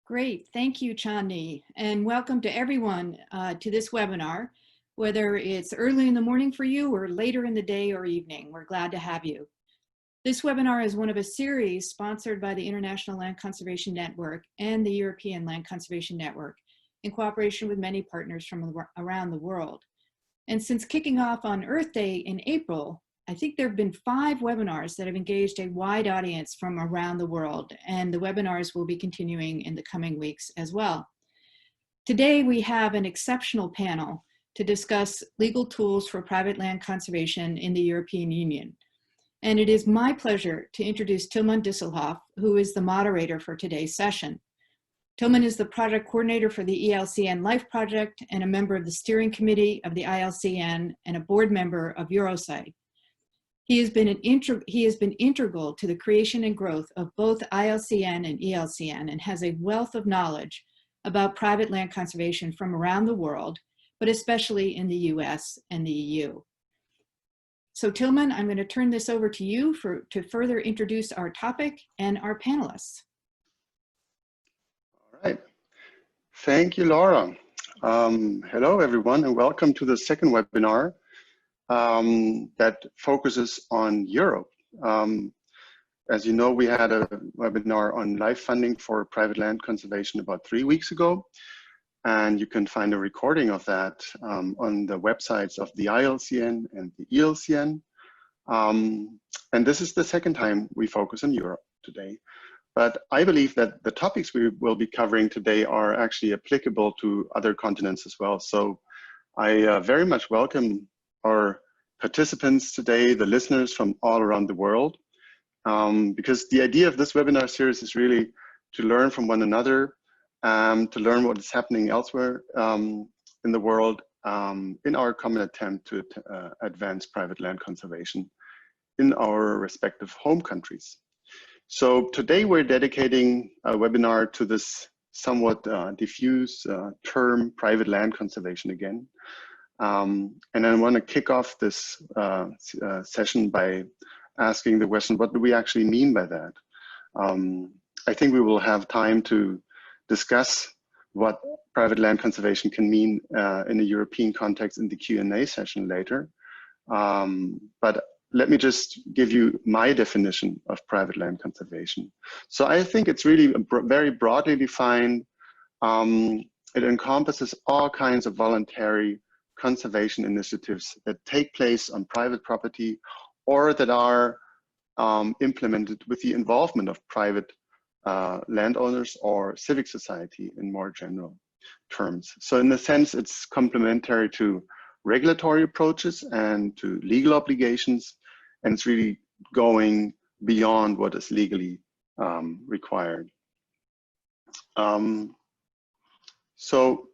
Great, thank you, Chandi, and welcome to everyone to this webinar, whether it's early in the morning for you or later in the day or evening. We're glad to have you. This webinar is one of a series sponsored by the International Land Conservation Network and the European Land Conservation Network in cooperation with many partners from around the world. And since kicking off on Earth Day in April, I think there have been 5 webinars that have engaged a wide audience from around the world, and the webinars will be continuing in the coming weeks as well. Today, we have an exceptional panel to discuss legal tools for private land conservation in the European Union. And it is my pleasure to introduce Tilman Disselhoff, who is the moderator for today's session. Tilman is the project coordinator for the ELCN Life Project and a member of the steering committee of the ILCN and a board member of Eurosite. He has been integral to the creation and growth of both ILCN and ELCN and has a wealth of knowledge about private land conservation from around the world, but especially in the US and the EU. So Tilman, I'm going to turn this over to you to further introduce our topic and our panelists. All right. Thank you, Laura. Hello, everyone, and welcome to the second webinar that focuses on Europe. As you know, we had a webinar on life funding for private land conservation about 3 weeks ago, and you can find a recording of that on the websites of the ILCN and the ELCN. And this is the second time we focus on Europe today. But I believe that the topics we will be covering today are actually applicable to other continents as well. So I very much welcome our participants today, the listeners from all around the world, because the idea of this webinar series is really to learn from one another, to learn what is happening elsewhere in the world in our common attempt to advance private land conservation in our respective home countries. So today we're dedicating a webinar to this somewhat diffuse term, private land conservation again. And I want to kick off this session by asking the question, what do we actually mean by that? I think we will have time to discuss what private land conservation can mean in a European context in the Q&A session later. But let me just give you my definition of private land conservation. So I think it's really very broadly defined. It encompasses all kinds of voluntary conservation initiatives that take place on private property or that are implemented with the involvement of private landowners or civic society in more general terms. So in a sense, it's complementary to regulatory approaches and to legal obligations, and it's really going beyond what is legally required. So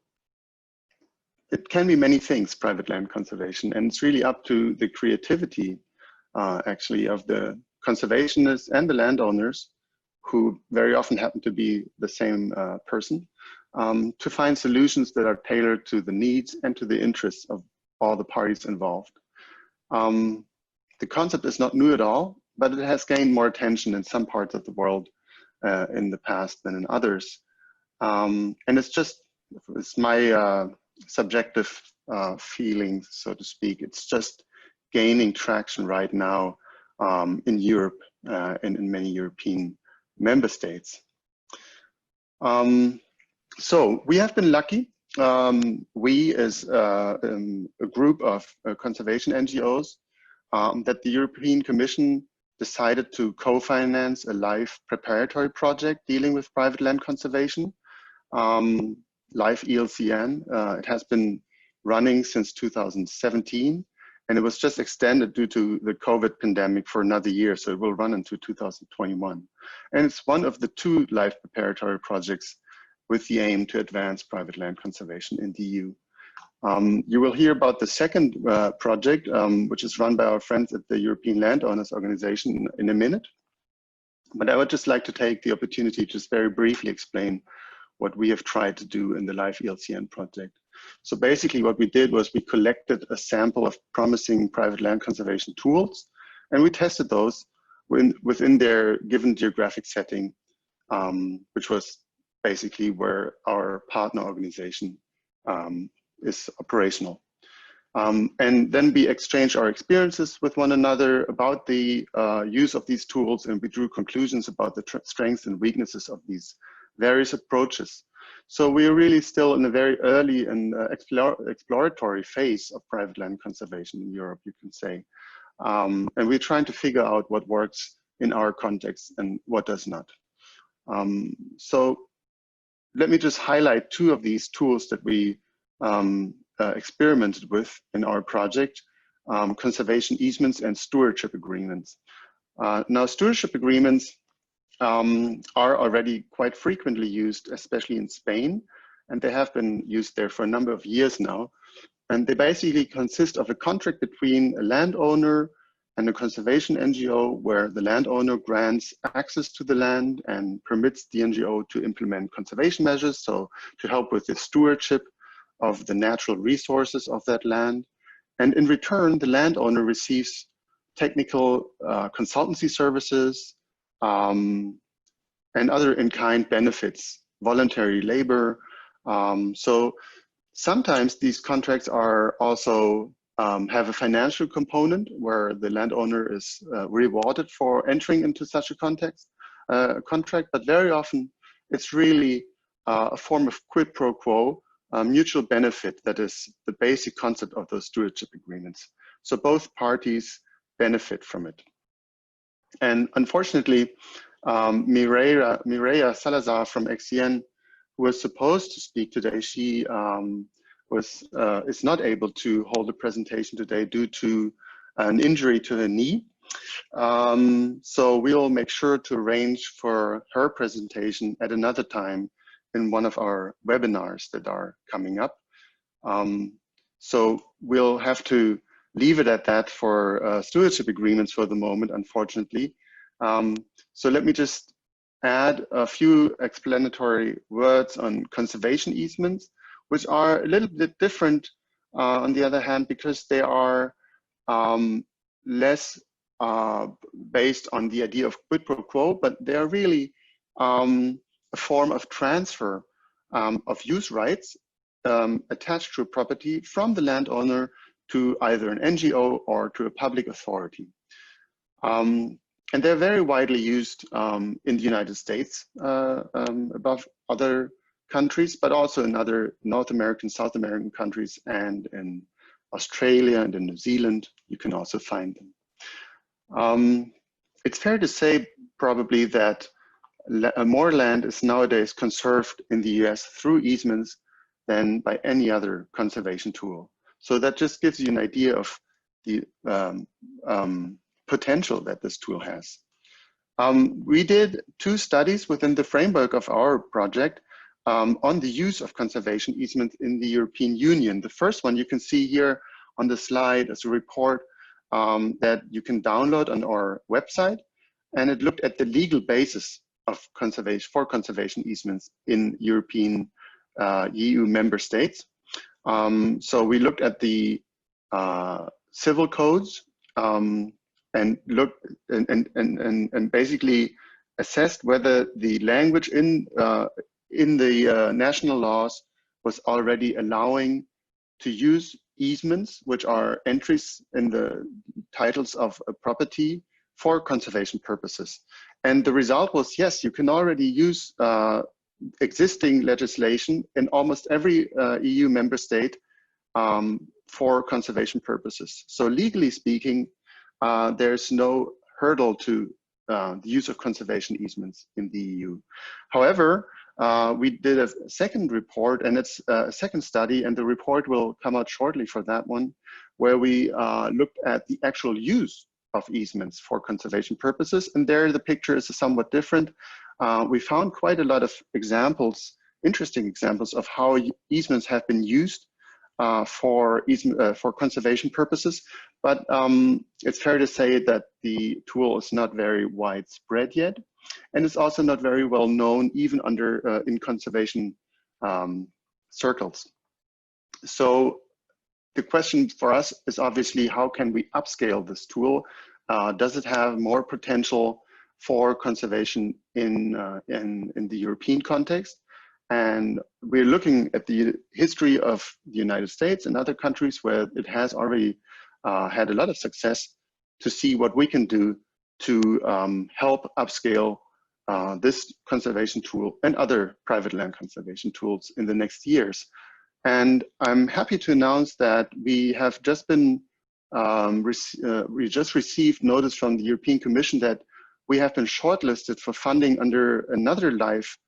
it can be many things, private land conservation, and it's really up to the creativity, actually, of the conservationists and the landowners, who very often happen to be the same person, to find solutions that are tailored to the needs and to the interests of all the parties involved. The concept is not new at all, but it has gained more attention in some parts of the world in the past than in others. And it's my subjective feeling, so to speak. It's just gaining traction right now in Europe and in many European member states. So we have been lucky. We as a group of conservation NGOs that the European Commission decided to co-finance a live preparatory project dealing with private land conservation. Live ELCN. It has been running since 2017, and it was just extended due to the COVID pandemic for another year, so it will run into 2021. And it's one of the 2 live preparatory projects with the aim to advance private land conservation in the EU. You will hear about the second project, which is run by our friends at the European Landowners Organization in a minute. But I would just like to take the opportunity to just very briefly explain what we have tried to do in the Live ELCN project. So basically what we did was we collected a sample of promising private land conservation tools, and we tested those within their given geographic setting, which was basically where our partner organization is operational. And then we exchanged our experiences with one another about the use of these tools, and we drew conclusions about the strengths and weaknesses of these various approaches. So we are really still in a very early and exploratory phase of private land conservation in Europe, you can say. And we're trying to figure out what works in our context and what does not. So let me just highlight two of these tools that we experimented with in our project, conservation easements and stewardship agreements. Now, stewardship agreements are already quite frequently used, especially in Spain, and they have been used there for a number of years now. And they basically consist of a contract between a landowner and a conservation NGO, where the landowner grants access to the land and permits the NGO to implement conservation measures, so to help with the stewardship of the natural resources of that land. And in return, the landowner receives technical consultancy services and other in-kind benefits, voluntary labor. So sometimes these contracts are also have a financial component where the landowner is rewarded for entering into such a contract, but very often it's really a form of quid pro quo, mutual benefit that is the basic concept of those stewardship agreements. So both parties benefit from it. And unfortunately, Mireia Salazar from ILCN, who was supposed to speak today, she is not able to hold a presentation today due to an injury to her knee. So we'll make sure to arrange for her presentation at another time in one of our webinars that are coming up. So we'll have to leave it at that for stewardship agreements for the moment, unfortunately. So let me just add a few explanatory words on conservation easements, which are a little bit different on the other hand, because they are less based on the idea of quid pro quo, but they are really a form of transfer of use rights attached to a property from the landowner to either an NGO or to a public authority. And they're very widely used in the United States above other countries, but also in other North American, South American countries, and in Australia and in New Zealand, you can also find them. It's fair to say probably that more land is nowadays conserved in the US through easements than by any other conservation tool. So that just gives you an idea of the potential that this tool has. We did 2 studies within the framework of our project on the use of conservation easements in the European Union. The first one you can see here on the slide as a report that you can download on our website, and it looked at the legal basis of conservation easements in European EU member states. So we looked at the civil codes and looked and basically assessed whether the language in the national laws was already allowing to use easements, which are entries in the titles of a property, for conservation purposes. And the result was, yes, you can already use existing legislation in almost every EU member state for conservation purposes. So legally speaking, there's no hurdle to the use of conservation easements in the EU. However, we did a second report, and it's a second study, and the report will come out shortly for that one, where we looked at the actual use of easements for conservation purposes. And there the picture is somewhat different. We found quite a lot of examples, interesting examples of how easements have been used for conservation purposes. But it's fair to say that the tool is not very widespread yet. And it's also not very well known even in conservation circles. So the question for us is obviously, how can we upscale this tool? Does it have more potential for conservation in the European context? And we're looking at the history of the United States and other countries where it has already had a lot of success to see what we can do to help upscale this conservation tool and other private land conservation tools in the next years. And I'm happy to announce that we have just been, we just received notice from the European Commission that we have been shortlisted for funding under another LIFE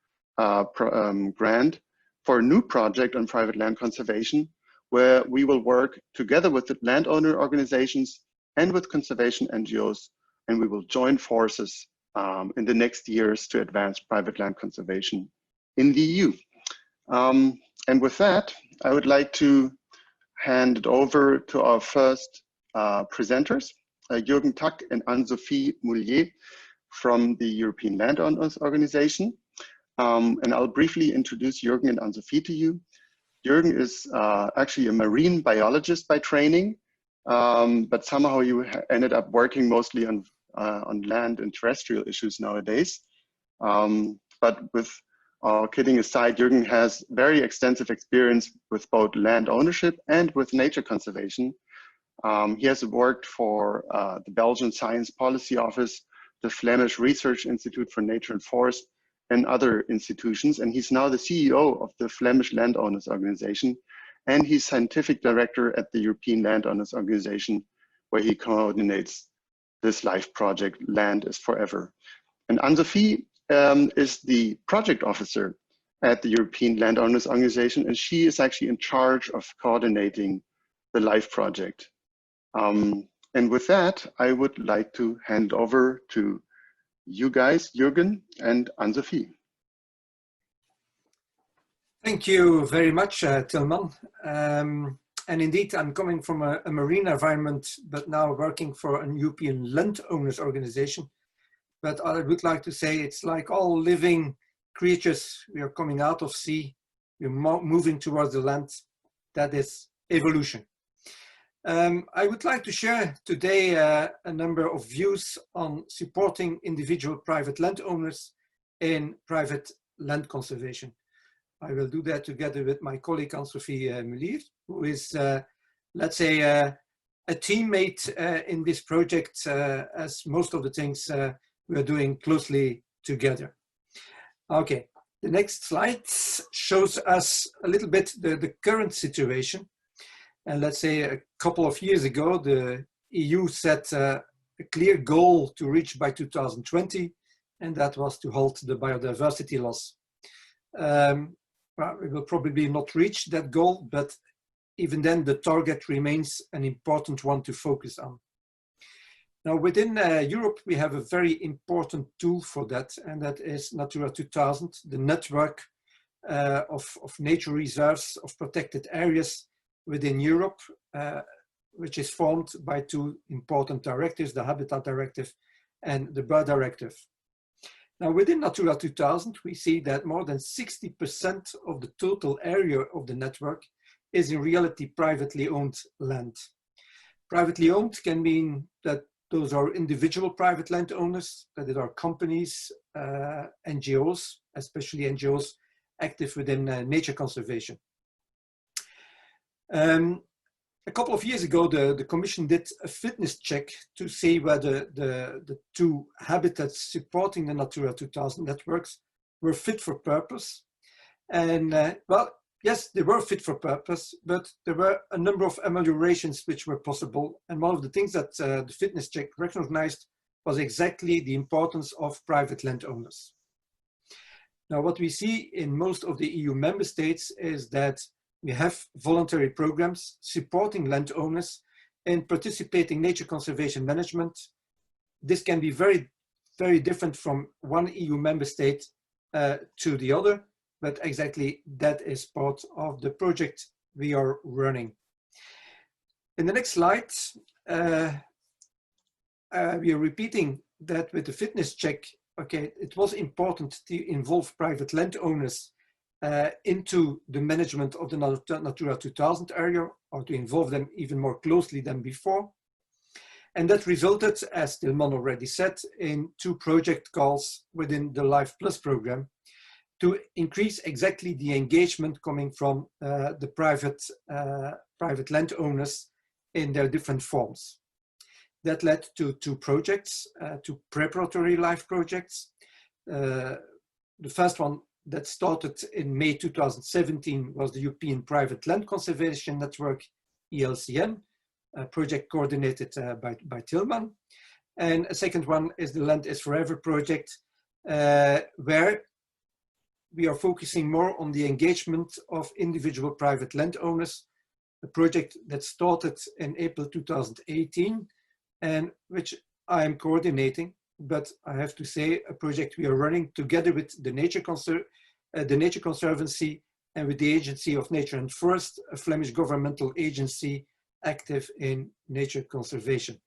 grant for a new project on private land conservation, where we will work together with the landowner organizations and with conservation NGOs, and we will join forces in the next years to advance private land conservation in the EU. And with that, I would like to hand it over to our first presenters, Jürgen Tack and Anne-Sophie Moulier from the European Landowners Organization. And I'll briefly introduce Jürgen and Anne-Sophie to you. Jürgen is actually a marine biologist by training, but somehow you ended up working mostly on land and terrestrial issues nowadays. But with kidding aside, Jürgen has very extensive experience with both land ownership and with nature conservation. He has worked for the Belgian Science Policy Office, the Flemish Research Institute for Nature and Forest, and other institutions. And he's now the CEO of the Flemish Landowners Organization, and he's scientific director at the European Landowners Organization, where he coordinates this LIFE project, Land is Forever. And Anne-Sophie is the project officer at the European Landowners Organization, and she is actually in charge of coordinating the LIFE project. And with that, I would like to hand over to you guys, Jürgen and Anne-Sophie. Thank you very much, Tilman. And indeed, I'm coming from a marine environment, but now working for a European landowners organization. But I would like to say it's like all living creatures. We are coming out of sea, we're moving towards the land. That is evolution. I would like to share today a number of views on supporting individual private landowners in private land conservation. I will do that together with my colleague Anne-Sophie Moulier, who is, let's say, a teammate in this project, as most of the things we are doing closely together. Okay, the next slide shows us a little bit the current situation. And let's say a couple of years ago, the EU set a clear goal to reach by 2020, and that was to halt the biodiversity loss. Well, we will probably not reach that goal, but even then the target remains an important one to focus on. Now within Europe, we have a very important tool for that, and that is Natura 2000, the network of nature reserves, of protected areas within Europe, which is formed by two important directives, the Habitat Directive and the Bird Directive. Now within Natura 2000, we see that more than 60% of the total area of the network is in reality privately owned land. Privately owned can mean that those are individual private landowners, that it are companies, NGOs, especially NGOs active within nature conservation. A couple of years ago, the Commission did a fitness check to see whether the two habitats supporting the Natura 2000 networks were fit for purpose. And well, yes, they were fit for purpose, but there were a number of ameliorations which were possible. And one of the things that the fitness check recognized was exactly the importance of private landowners. Now, what we see in most of the EU member states is that we have voluntary programs supporting landowners in participating nature conservation management. This can be very, very different from one EU member state to the other, but exactly that is part of the project we are running. In the next slide, we are repeating that with the fitness check, okay, it was important to involve private landowners into the management of the Natura 2000 area, or to involve them even more closely than before. And that resulted, as Tilman already said, in two project calls within the LIFE Plus program to increase exactly the engagement coming from the private landowners in their different forms. That led to two projects, two preparatory life projects. The first one that started in May 2017 was the European Private Land Conservation Network, ELCN, a project coordinated by Tilman. And a second one is the Land is Forever project, where we are focusing more on the engagement of individual private landowners, a project that started in April 2018 and which I am coordinating, but I have to say a project we are running together with the Nature Conservancy and with the Agency of Nature and Forest, a Flemish governmental agency active in nature conservation.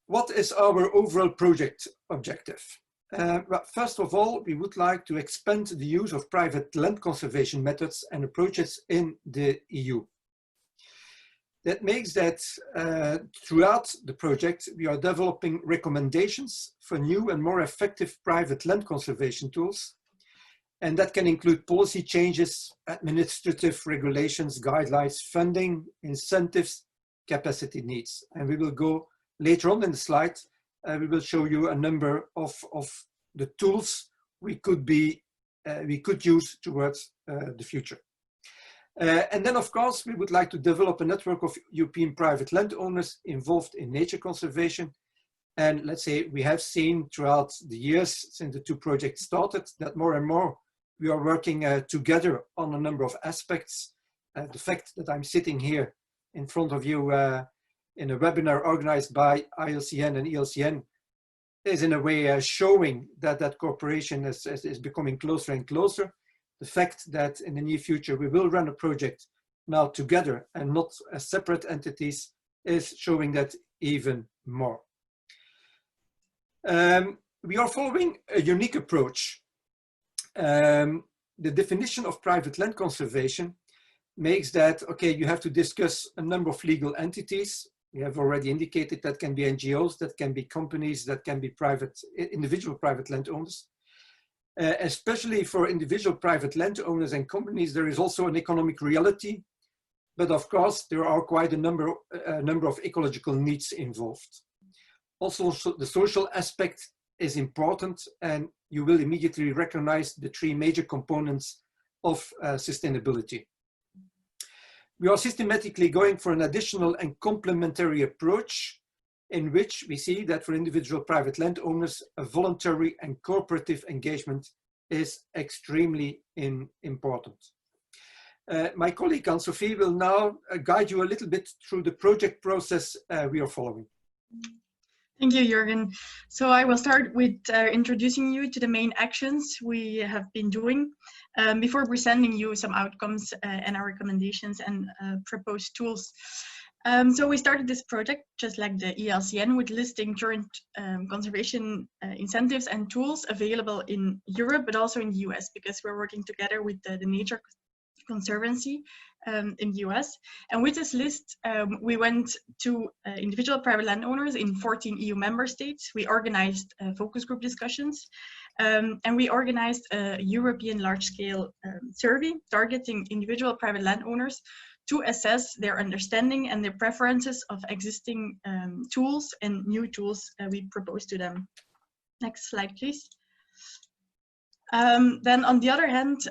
What is our overall project objective? Well, first of all, we would like to expand the use of private land conservation methods and approaches in the EU. That makes that throughout the project, we are developing recommendations for new and more effective private land conservation tools. And that can include policy changes, administrative regulations, guidelines, funding, incentives, capacity needs. And we will go later on in the slide, we will show you a number of the tools we could use towards the future. And then, of course, we would like to develop a network of European private landowners involved in nature conservation. And let's say we have seen throughout the years since the two projects started that more and more we are working together on a number of aspects. The fact that I'm sitting here in front of you in a webinar organized by ILCN and ELCN is in a way showing that that cooperation is becoming closer and closer. The fact that in the near future we will run a project now together and not as separate entities is showing that even more. We are following a unique approach. The definition of private land conservation makes that, okay, you have to discuss a number of legal entities. We have already indicated that can be NGOs, that can be companies, that can be individual private landowners. Especially for individual private landowners and companies, there is also an economic reality. But of course, there are quite a number of ecological needs involved. Also, the social aspect is important, and you will immediately recognize the three major components of sustainability. We are systematically going for an additional and complementary approach in which we see that for individual private landowners, a voluntary and cooperative engagement is extremely important. My colleague Anne-Sophie will now guide you a little bit through the project process we are following. Thank you, Jürgen. So I will start with introducing you to the main actions we have been doing before presenting you some outcomes and our recommendations and proposed tools. So we started this project, just like the ELCN, with listing current conservation incentives and tools available in Europe, but also in the US, because we're working together with the Nature Conservancy in the US. And with this list, we went to individual private landowners in 14 EU member states. We organized focus group discussions, and we organized a European large-scale survey targeting individual private landowners to assess their understanding and their preferences of existing tools and new tools we propose to them. Next slide, please. Then on the other hand,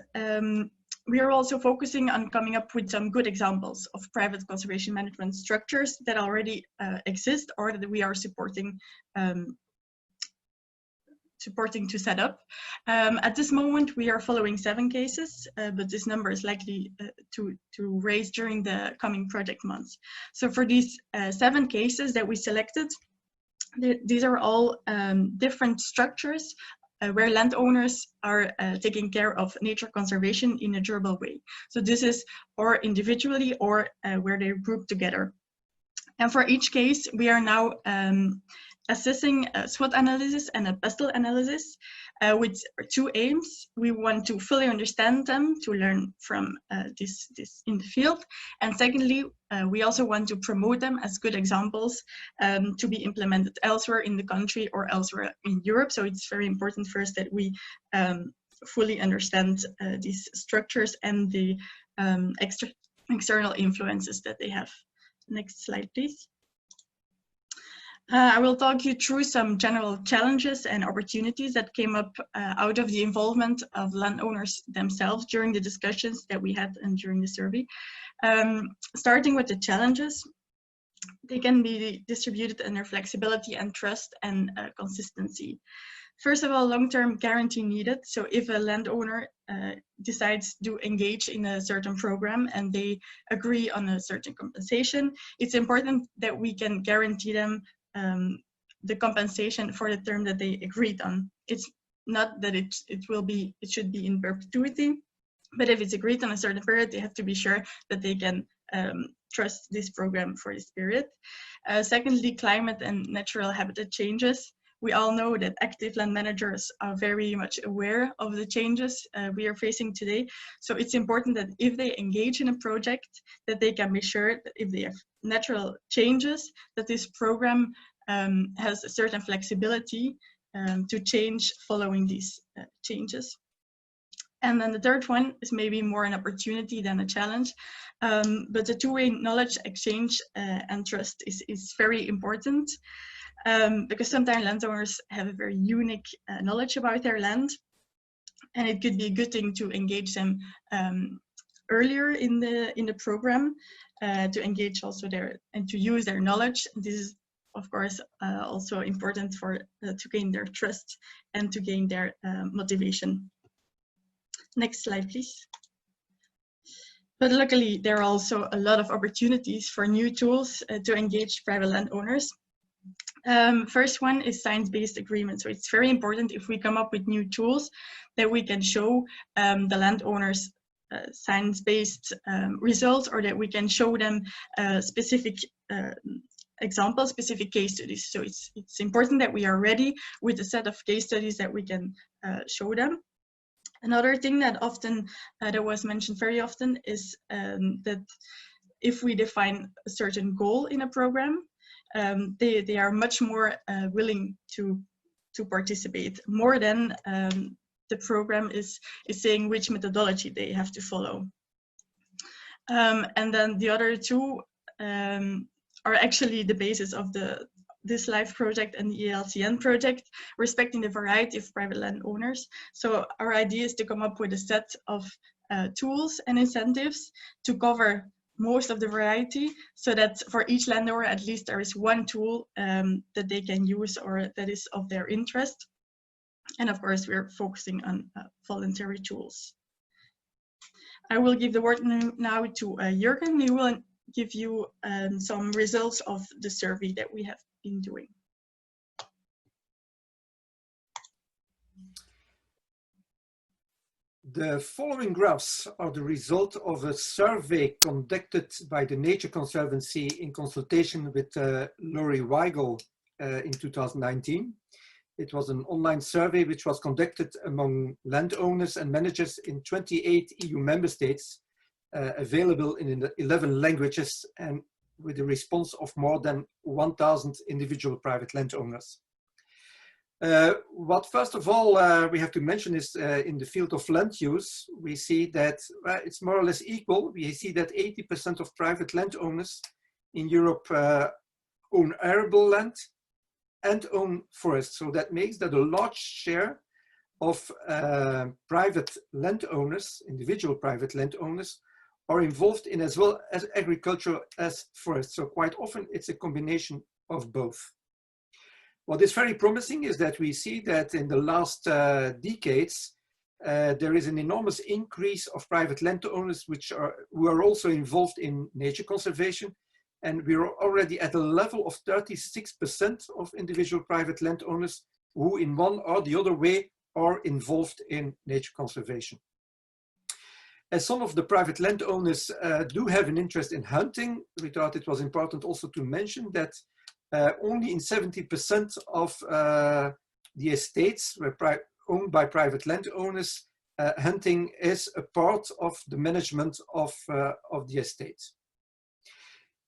we are also focusing on coming up with some good examples of private conservation management structures that already exist or that we are supporting to set up. At this moment, we are following 7 cases, but this number is likely to raise during the coming project months. So for these 7 cases that we selected, these are all different structures where landowners are taking care of nature conservation in a durable way. So this is or individually or where they're grouped together. And for each case, we are now assessing a SWOT analysis and a PESTEL analysis with two aims. We want to fully understand them, to learn from this in the field. And secondly, we also want to promote them as good examples to be implemented elsewhere in the country or elsewhere in Europe. So it's very important first that we fully understand these structures and the external influences that they have. Next slide, please. I will talk you through some general challenges and opportunities that came up out of the involvement of landowners themselves during the discussions that we had and during the survey. Starting with the challenges, they can be distributed under flexibility and trust and consistency. First of all, long-term guarantee needed. So if a landowner decides to engage in a certain program and they agree on a certain compensation, it's important that we can guarantee them the compensation for the term that they agreed on. It's not that it should be in perpetuity, but if it's agreed on a certain period, they have to be sure that they can trust this program for this period. Secondly, climate and natural habitat changes. We all know that active land managers are very much aware of the changes we are facing today. So it's important that if they engage in a project, that they can be sure that if they have natural changes, that this program has a certain flexibility to change following these changes. And then the third one is maybe more an opportunity than a challenge, but the two-way knowledge exchange and trust is very important. Because sometimes landowners have a very unique knowledge about their land, and it could be a good thing to engage them earlier in the program, to engage also and to use their knowledge. This is, of course, also important for to gain their trust and to gain their motivation. Next slide, please. But luckily, there are also a lot of opportunities for new tools to engage private landowners. First one is science-based agreement. So it's very important if we come up with new tools that we can show the landowners science-based results, or that we can show them specific examples, specific case studies. So it's important that we are ready with a set of case studies that we can show them. Another thing that often that was mentioned very often is that if we define a certain goal in a program, they are much more willing to participate, more than the program is saying which methodology they have to follow. And then the other two are actually the basis of this LIFE project and the ELCN project, respecting the variety of private landowners. So our idea is to come up with a set of tools and incentives to cover most of the variety, so that for each landowner at least there is one tool that they can use or that is of their interest. And of course we're focusing on voluntary tools. I will give the word now to Jürgen. He will give you some results of the survey that we have been doing. The following graphs are the result of a survey conducted by the Nature Conservancy in consultation with Laurie Weigel in 2019. It was an online survey which was conducted among landowners and managers in 28 EU member states, available in 11 languages, and with a response of more than 1,000 individual private landowners. What first of all we have to mention is in the field of land use, we see that it's more or less equal. We see that 80% of private landowners in Europe own arable land and own forests. So that makes that a large share of private landowners, individual private landowners, are involved in as well as agriculture as forests. So quite often it's a combination of both. What is very promising is that we see that in the last decades, there is an enormous increase of private landowners who are also involved in nature conservation. And we are already at a level of 36% of individual private landowners who in one or the other way are involved in nature conservation. As some of the private landowners do have an interest in hunting, we thought it was important also to mention that only in 70% of the estates owned by private landowners, hunting is a part of the management of the estate.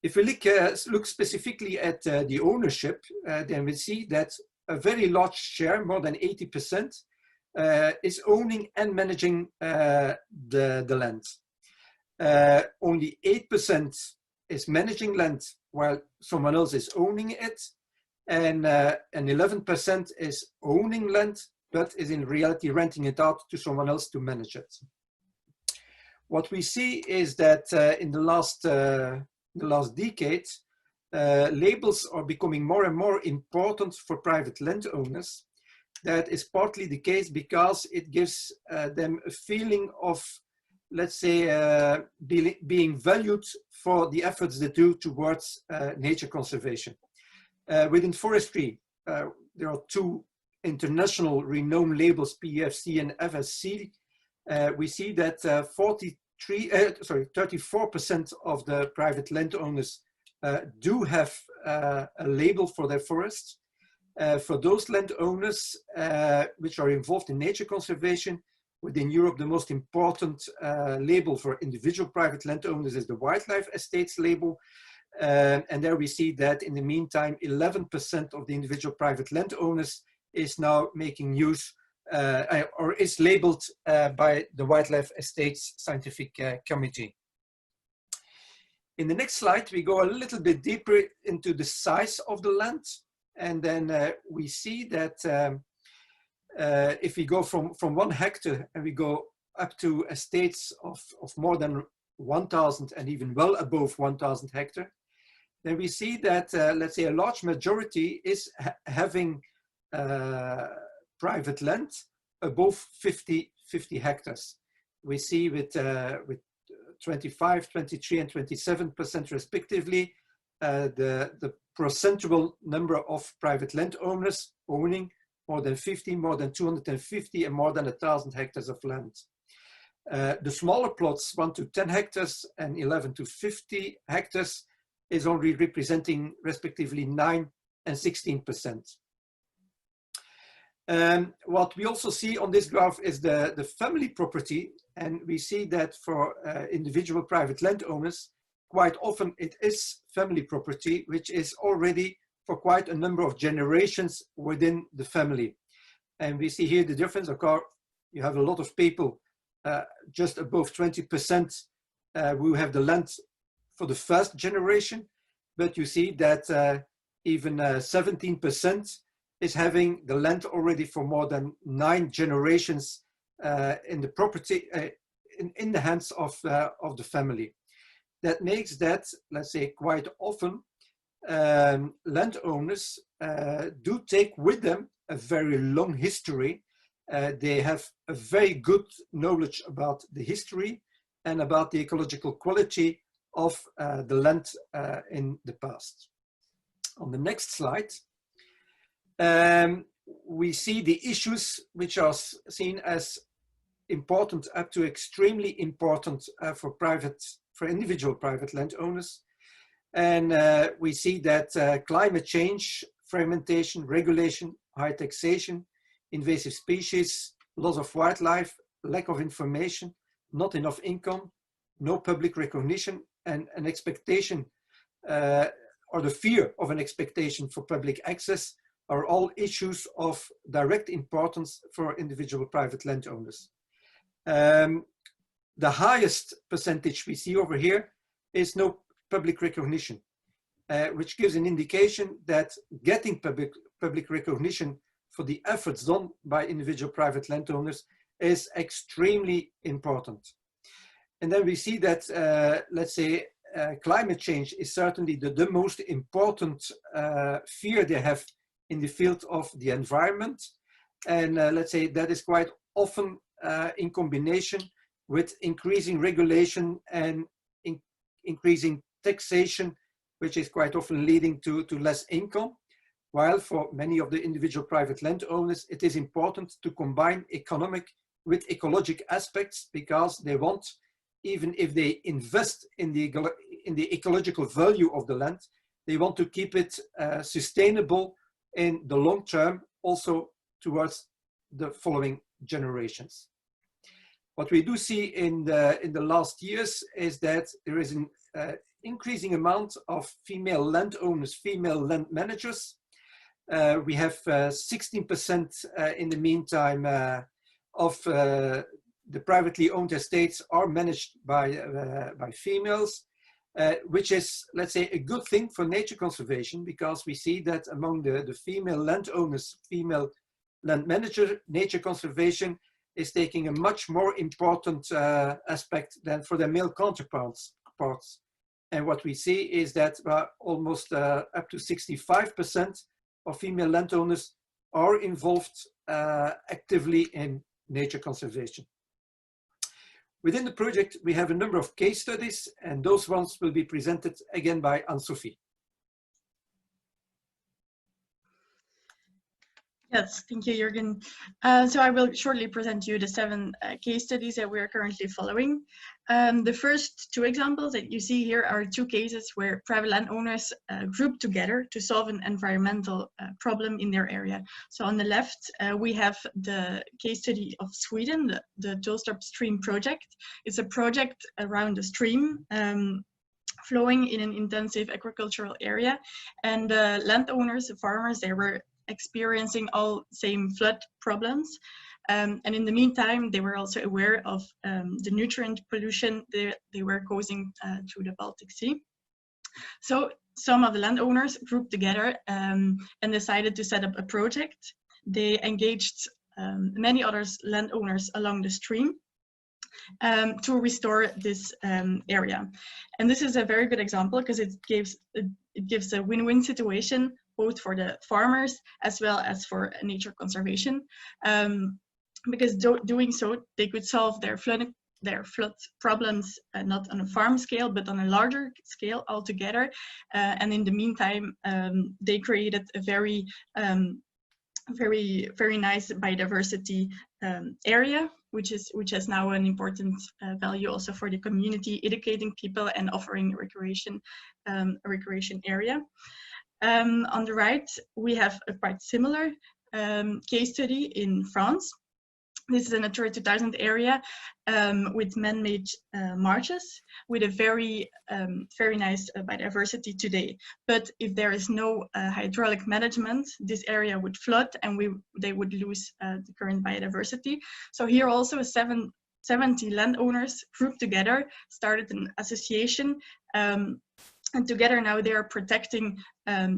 If we look specifically at the ownership, then we see that a very large share, more than 80%, is owning and managing the land. Only 8% is managing land while someone else is owning it, and 11% is owning land but is in reality renting it out to someone else to manage it. What we see is that in the last decade, labels are becoming more and more important for private landowners. That is partly the case because it gives them a feeling of, let's say, being valued for the efforts they do towards nature conservation. Within forestry, there are two international renowned labels, PEFC and FSC. We see that 34% of the private landowners do have a label for their forests. For those landowners which are involved in nature conservation, within Europe, the most important label for individual private landowners is the wildlife estates label. And there we see that in the meantime, 11% of the individual private landowners is now making use or is labeled by the Wildlife Estates Scientific Committee. In the next slide, we go a little bit deeper into the size of the land. And then we see that if we go from 1 hectare and we go up to estates of more than 1,000 and even well above 1,000 hectare, then we see that, let's say, a large majority is having private land above 50 hectares. We see with 25, 23, and 27% respectively, the percentual number of private landowners owning more than 50, more than 250, and more than 1,000 hectares of land. The smaller plots, 1 to 10 hectares and 11 to 50 hectares, is only representing respectively 9 and 16%. What we also see on this graph is the family property, and we see that for individual private landowners, quite often it is family property, which is already for quite a number of generations within the family. And we see here the difference. Of course, you have a lot of people, just above 20%, who have the land for the first generation, but you see that even 17% is having the land already for more than 9 generations in the property, in the hands of the family. That makes that, let's say, quite often landowners do take with them a very long history. They have a very good knowledge about the history and about the ecological quality of the land in the past. On the next slide, we see the issues which are seen as important up to extremely important for individual private landowners. And we see that climate change, fragmentation, regulation, high taxation, invasive species, loss of wildlife, lack of information, not enough income, no public recognition, and an expectation or the fear of an expectation for public access are all issues of direct importance for individual private landowners. The highest percentage we see over here is no public recognition, which gives an indication that getting public recognition for the efforts done by individual private landowners is extremely important. And then we see that, let's say, climate change is certainly the most important fear they have in the field of the environment. And let's say that is quite often in combination with increasing regulation and increasing taxation, which is quite often leading to less income. While for many of the individual private landowners, it is important to combine economic with ecologic aspects, because they want, even if they invest in the ecological value of the land, they want to keep it sustainable in the long term, also towards the following generations. What we do see in the last years is that there is an increasing amount of female landowners, female land managers. We have 16% in the meantime of the privately owned estates are managed by females, which is, let's say, a good thing for nature conservation, because we see that among the female landowners, female land manager, nature conservation is taking a much more important aspect than for their male counterparts. And what we see is that almost up to 65% of female landowners are involved actively in nature conservation. Within the project, we have a number of case studies, and those ones will be presented again by Anne-Sophie. Yes, thank you, Jürgen. So I will shortly present you the 7 case studies that we are currently following. The first 2 examples that you see here are 2 cases where private landowners grouped together to solve an environmental problem in their area. So on the left, we have the case study of Sweden, the Tullstorp Stream project. It's a project around a stream flowing in an intensive agricultural area. And the landowners, the farmers, they were experiencing all same flood problems. And in the meantime, they were also aware of the nutrient pollution they were causing to the Baltic Sea. So some of the landowners grouped together and decided to set up a project. They engaged many other landowners along the stream to restore this area. And this is a very good example because it gives a win-win situation both for the farmers as well as for nature conservation, because doing so, they could solve their flood problems not on a farm scale, but on a larger scale altogether. And in the meantime, they created a very nice biodiversity area, which has now an important value also for the community, educating people and offering a recreation area. On the right, we have a quite similar case study in France. This is a Natura 2000 area with man-made marshes with a very nice biodiversity today. But if there is no hydraulic management, this area would flood and they would lose the current biodiversity. So here also 70 landowners grouped together, started an association, and together now they are protecting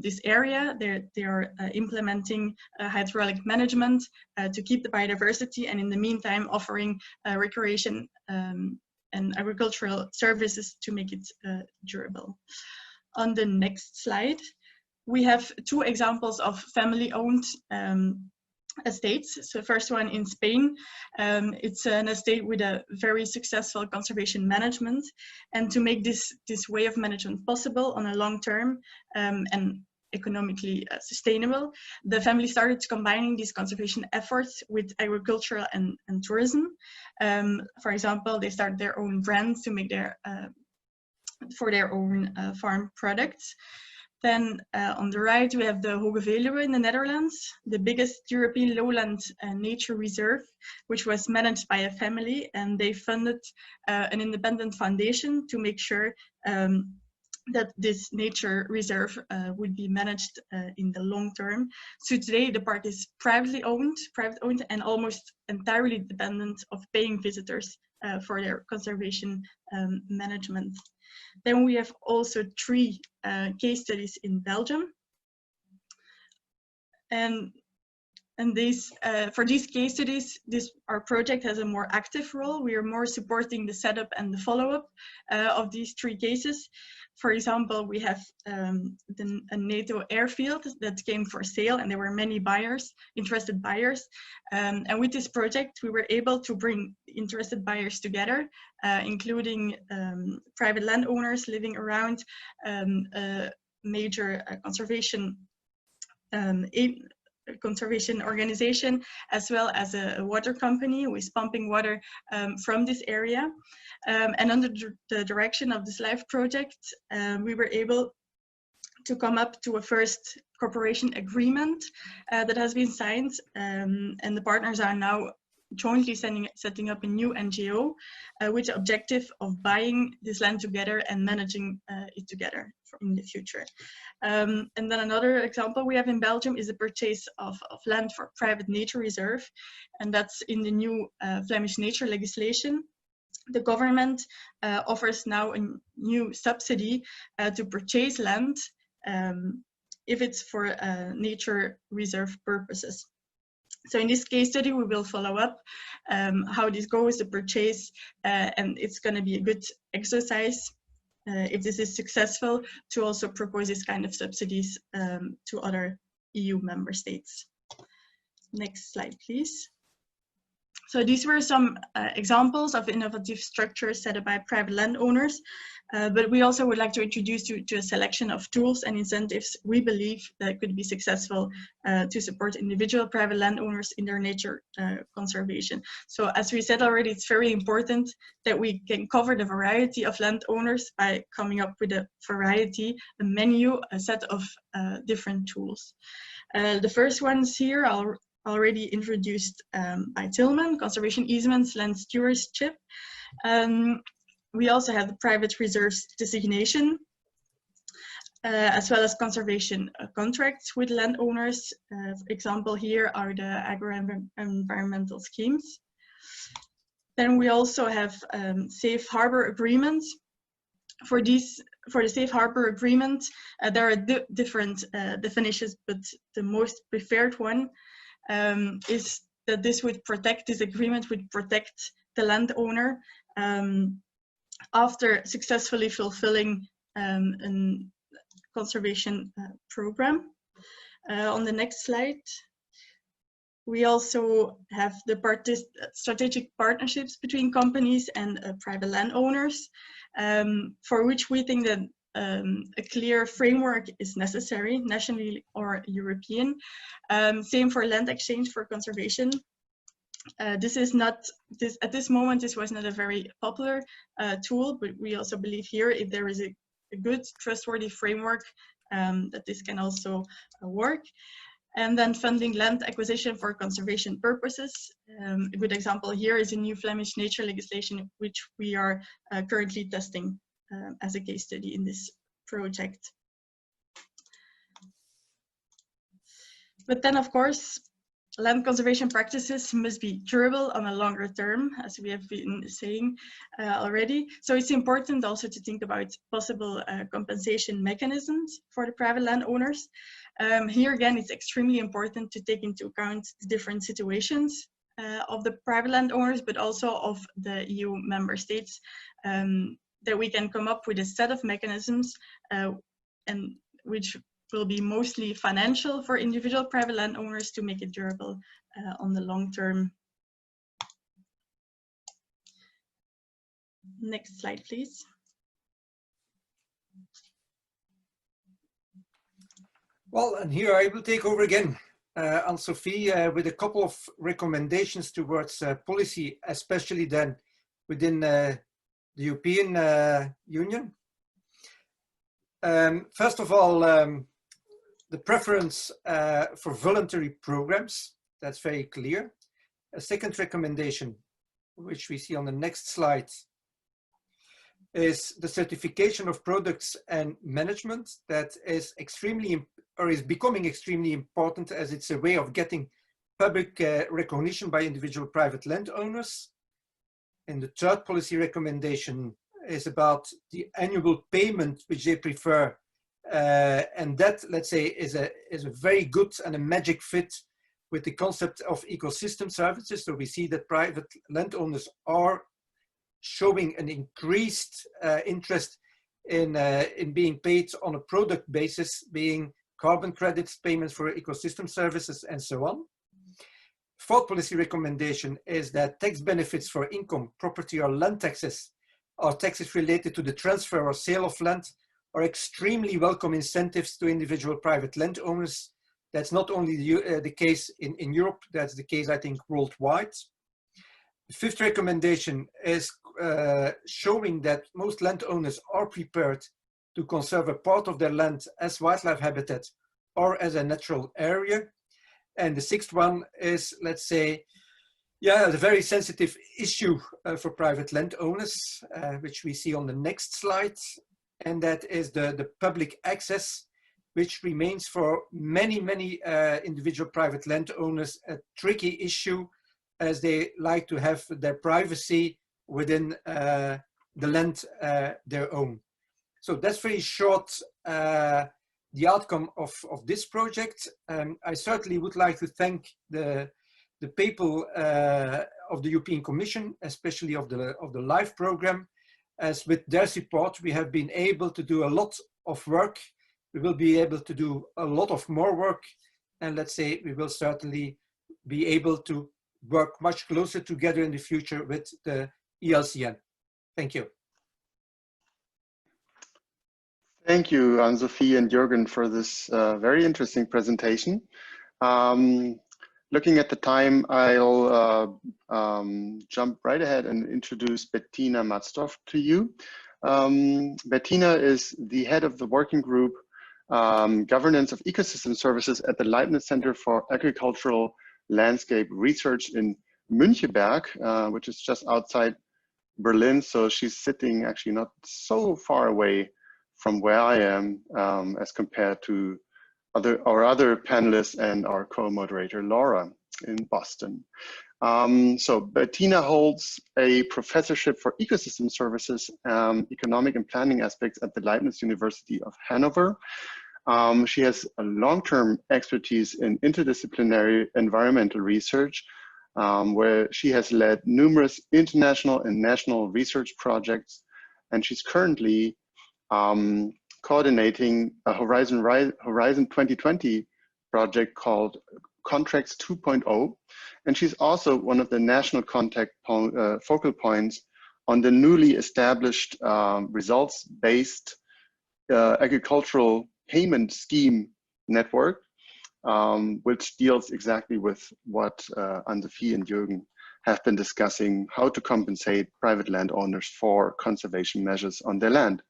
this area. They are implementing hydraulic management to keep the biodiversity, and in the meantime offering recreation and agricultural services to make it durable. On the next slide, we have 2 examples of family-owned estates. So the first one in Spain, it's an estate with a very successful conservation management, and to make this way of management possible on a long term and economically sustainable, the family started combining these conservation efforts with agriculture and tourism. For example, they started their own brands to make for their own farm products. Then on the right, we have the Hoge Veluwe in the Netherlands, the biggest European lowland nature reserve, which was managed by a family, and they funded an independent foundation to make sure that this nature reserve would be managed in the long term. So today the park is private owned and almost entirely dependent of paying visitors for their conservation management. Then we have also 3 case studies in Belgium. And for these case studies, our project has a more active role. We are more supporting the setup and the follow-up of these 3 cases. For example, we have a NATO airfield that came for sale, and there were many interested buyers. And with this project, we were able to bring interested buyers together, including private landowners living around, a major conservation organization, as well as a water company who is pumping water from this area. And under the direction of this LIFE project, we were able to come up to a first cooperation agreement that has been signed, and the partners are now jointly setting up a new NGO with the objective of buying this land together and managing it together in the future. And then another example we have in Belgium is the purchase of land for private nature reserve, and that's in the new Flemish nature legislation. The government offers now a new subsidy to purchase land if it's for nature reserve purposes. So in this case study, we will follow up how this goes, the purchase, and it's going to be a good exercise if this is successful to also propose this kind of subsidies to other EU member states. Next slide, please. So these were some examples of innovative structures set up by private landowners, but we also would like to introduce you to a selection of tools and incentives we believe that could be successful to support individual private landowners in their nature conservation. So as we said already, it's very important that we can cover the variety of landowners by coming up with a variety, a menu, a set of different tools. The first ones here are already introduced by Tillman: conservation easements, land stewardship. We also have the private reserves designation, as well as conservation contracts with landowners. Example here are the agro-environmental schemes. Then we also have safe harbor agreements. For the safe harbor agreement, there are different definitions, but the most preferred one is that this agreement would protect the landowner after successfully fulfilling a conservation program. On the next slide, we also have the strategic partnerships between companies and private landowners, for which we think that a clear framework is necessary, nationally or European. Same for land exchange for conservation. At this moment, this was not a very popular tool, but we also believe here, if there is a good, trustworthy framework, that this can also work. And then funding land acquisition for conservation purposes. A good example here is a new Flemish nature legislation, which we are currently testing as a case study in this project. But then, of course, land conservation practices must be durable on a longer term, as we have been saying already. So it's important also to think about possible compensation mechanisms for the private landowners. Here again, it's extremely important to take into account the different situations of the private landowners, but also of the EU member states, that we can come up with a set of mechanisms and which will be mostly financial for individual private landowners to make it durable on the long term. Next slide, please. Well, and here I will take over again, Anne-Sophie, with a couple of recommendations towards policy, especially then within the European Union. First of all, the preference for voluntary programs, that's very clear. A second recommendation, which we see on the next slide, is the certification of products and management. That is becoming extremely important, as it's a way of getting public recognition by individual private landowners. And the third policy recommendation is about the annual payment which they prefer, and that, let's say, is a very good and a magic fit with the concept of ecosystem services. So we see that private landowners are showing an increased interest in being paid on a product basis, being carbon credits, payments for ecosystem services, and so on. Fourth policy recommendation is that tax benefits for income, property, or land taxes, or taxes related to the transfer or sale of land, are extremely welcome incentives to individual private landowners. That's not only the case in Europe, that's the case, I think, worldwide. The fifth recommendation is showing that most landowners are prepared to conserve a part of their land as wildlife habitat or as a natural area. And the sixth one is, let's say, yeah, a very sensitive issue for private landowners, which we see on the next slide. And that is the public access, which remains for many individual private landowners a tricky issue, as they like to have their privacy within the land their own. So that's very short the outcome of this project. I certainly would like to thank the people of the European Commission, especially of the LIFE program, as with their support we have been able to do a lot of work. We will be able to do a lot of more work, and let's say we will certainly be able to work much closer together in the future with the ELCN. Thank you. Thank you, Anne-Sophie and Jürgen, for this very interesting presentation. Looking at the time, I'll jump right ahead and introduce Bettina Matzdorf to you. Bettina is the head of the working group Governance of Ecosystem Services at the Leibniz Center for Agricultural Landscape Research in Müncheberg, which is just outside Berlin. So she's sitting actually not so far away from where I am as compared to our other panelists and our co-moderator Laura in Boston. So Bettina holds a professorship for ecosystem services, economic and planning aspects at the Leibniz University of Hanover. She has a long-term expertise in interdisciplinary environmental research, where she has led numerous international and national research projects, and she's currently coordinating a Horizon 2020 project called Contracts 2.0, and she's also one of the national contact focal points on the newly established results-based agricultural payment scheme network, which deals exactly with what Anne-Sophie and Jürgen have been discussing, how to compensate private landowners for conservation measures on their land.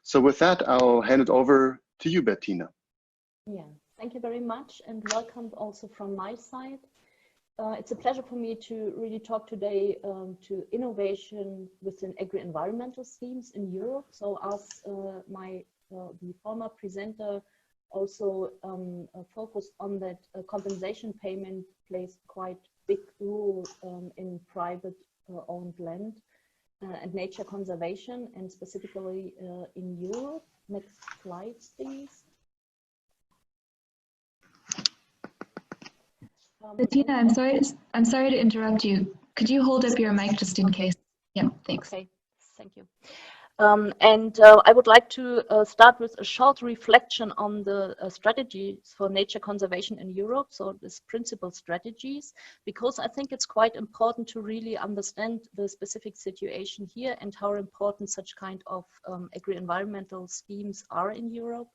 So with that, I'll hand it over to you, Bettina. Yeah, thank you very much, and welcome also from my side. It's a pleasure for me to really talk today to innovation within agri-environmental schemes in Europe. So as the former presenter also focused on that, compensation payment plays quite big role in private owned land and nature conservation, and specifically in Europe. Next slide, please. Bettina, I'm sorry to interrupt you. Could you hold up your mic just in case? Yeah, thanks. Okay, thank you. I would like to start with a short reflection on the strategies for nature conservation in Europe, so these principal strategies, because I think it's quite important to really understand the specific situation here and how important such kind of agri-environmental schemes are in Europe.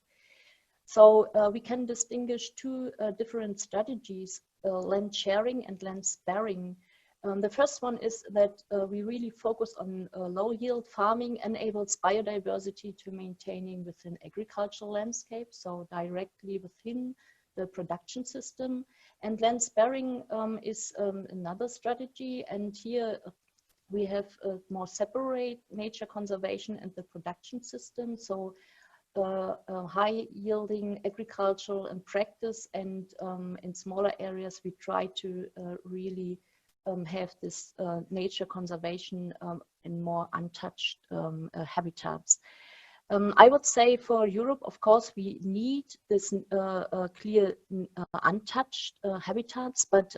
So we can distinguish two different strategies, land sharing and land sparing. The first one is that we really focus on low yield farming enables biodiversity to maintaining within agricultural landscape, so directly within the production system. And land sparing is another strategy, and here we have more separate nature conservation and the production system. So high yielding agricultural and practice, and in smaller areas we try to really have this nature conservation in more untouched habitats. I would say for Europe, of course, we need this clear untouched habitats, but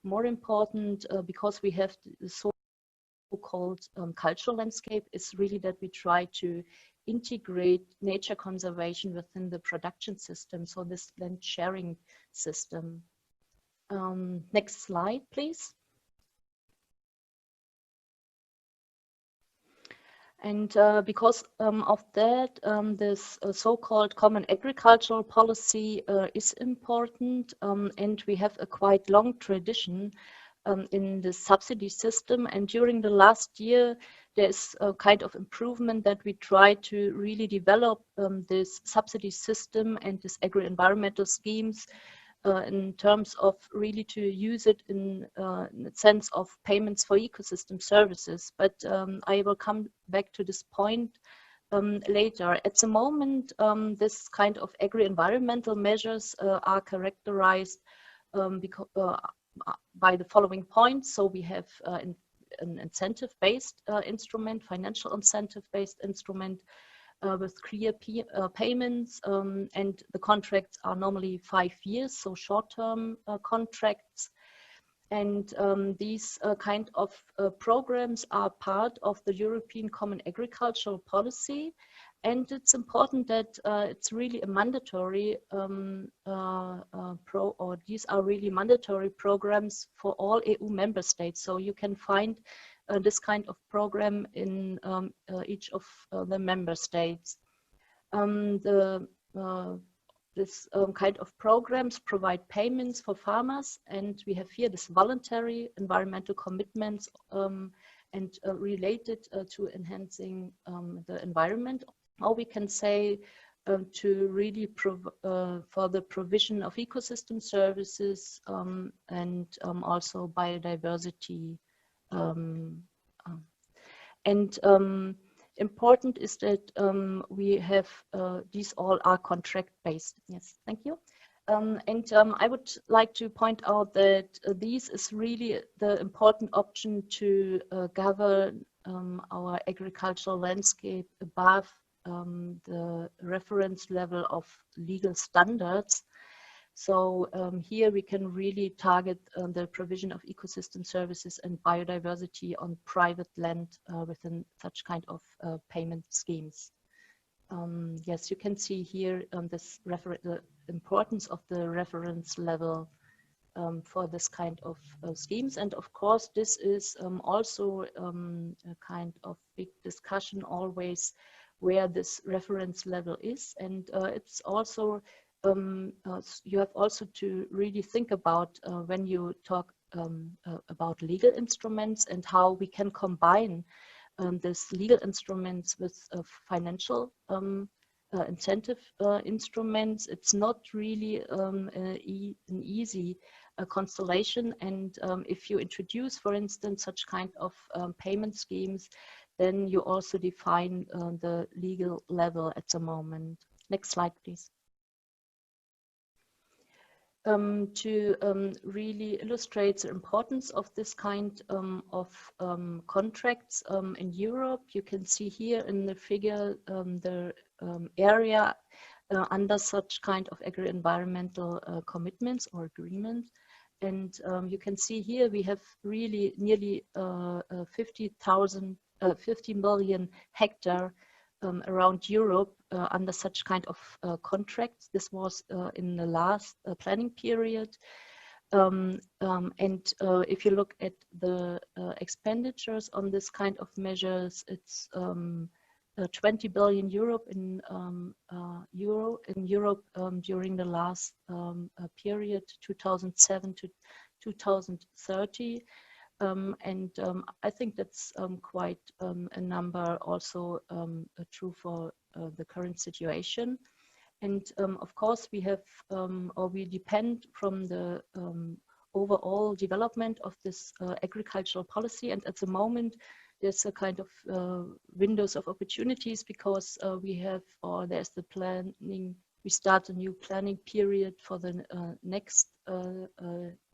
more important, because we have the so-called cultural landscape, is really that we try to integrate nature conservation within the production system, so this land sharing system. Next slide, please. And because of that, this so-called common agricultural policy is important, and we have a quite long tradition in the subsidy system. And during the last year, there's a kind of improvement that we try to really develop this subsidy system and this agri-environmental schemes in terms of really to use it in the sense of payments for ecosystem services. But I will come back to this point later. At the moment, this kind of agri-environmental measures are characterized by the following points. So we have an incentive-based instrument, financial incentive-based instrument with clear payments, and the contracts are normally 5 years, so short-term contracts. And these kind of programs are part of the European Common Agricultural Policy. And it's important that it's really a mandatory these are really mandatory programs for all EU member states. So you can find this kind of program in each of the member states. This kind of programs provide payments for farmers, and we have here this voluntary environmental commitments and related to enhancing the environment. Or we can say to really for the provision of ecosystem services and also biodiversity. Important is that we have these all are contract based. Yes, thank you. I would like to point out that this is really the important option to govern our agricultural landscape above the reference level of legal standards. So here we can really target the provision of ecosystem services and biodiversity on private land within such kind of payment schemes. Yes, you can see here the importance of the reference level for this kind of schemes. And of course, this is also a kind of big discussion always where this reference level is. And it's also you have also to really think about when you talk about legal instruments and how we can combine this legal instruments with financial incentive instruments. It's not really an easy constellation. And if you introduce, for instance, such kind of payment schemes, then you also define the legal level at the moment. Next slide, please. To really illustrate the importance of this kind of contracts in Europe, you can see here in the figure the area under such kind of agri-environmental commitments or agreements. And you can see here we have really nearly 50 million hectare around Europe under such kind of contracts. This was in the last planning period. If you look at the expenditures on this kind of measures, it's 20 billion euro in Europe during the last period, 2007 to 2030. I think that's quite a number also true for the current situation. And of course, we have or we depend from the overall development of this agricultural policy. And at the moment, there's a kind of windows of opportunities because we have, or there's the planning, we start a new planning period for the next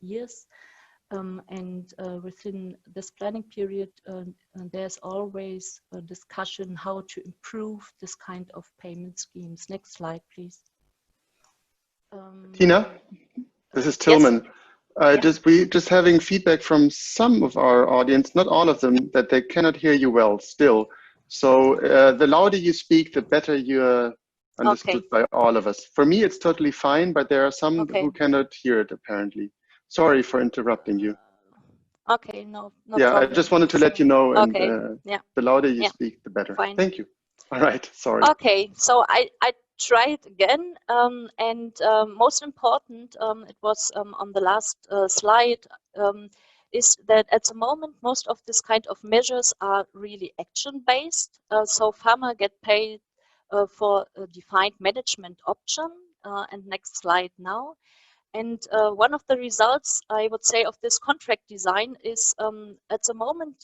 years. Within this planning period, there's always a discussion how to improve this kind of payment schemes. Next slide, please. Tina, this is Tillman. Yes. We just having feedback from some of our audience, not all of them, that they cannot hear you well still. So the louder you speak, the better you're understood by all of us. For me, it's totally fine, but there are some who cannot hear it apparently. Sorry for interrupting you. Okay, no yeah, problem. I just wanted to let you know, and the louder you speak, the better. Fine. Thank you. All right, sorry. Okay, so I tried again, and most important, it was on the last slide, is that at the moment, most of this kind of measures are really action-based. So farmers get paid for a defined management option. And next slide now. And one of the results, I would say, of this contract design is at the moment,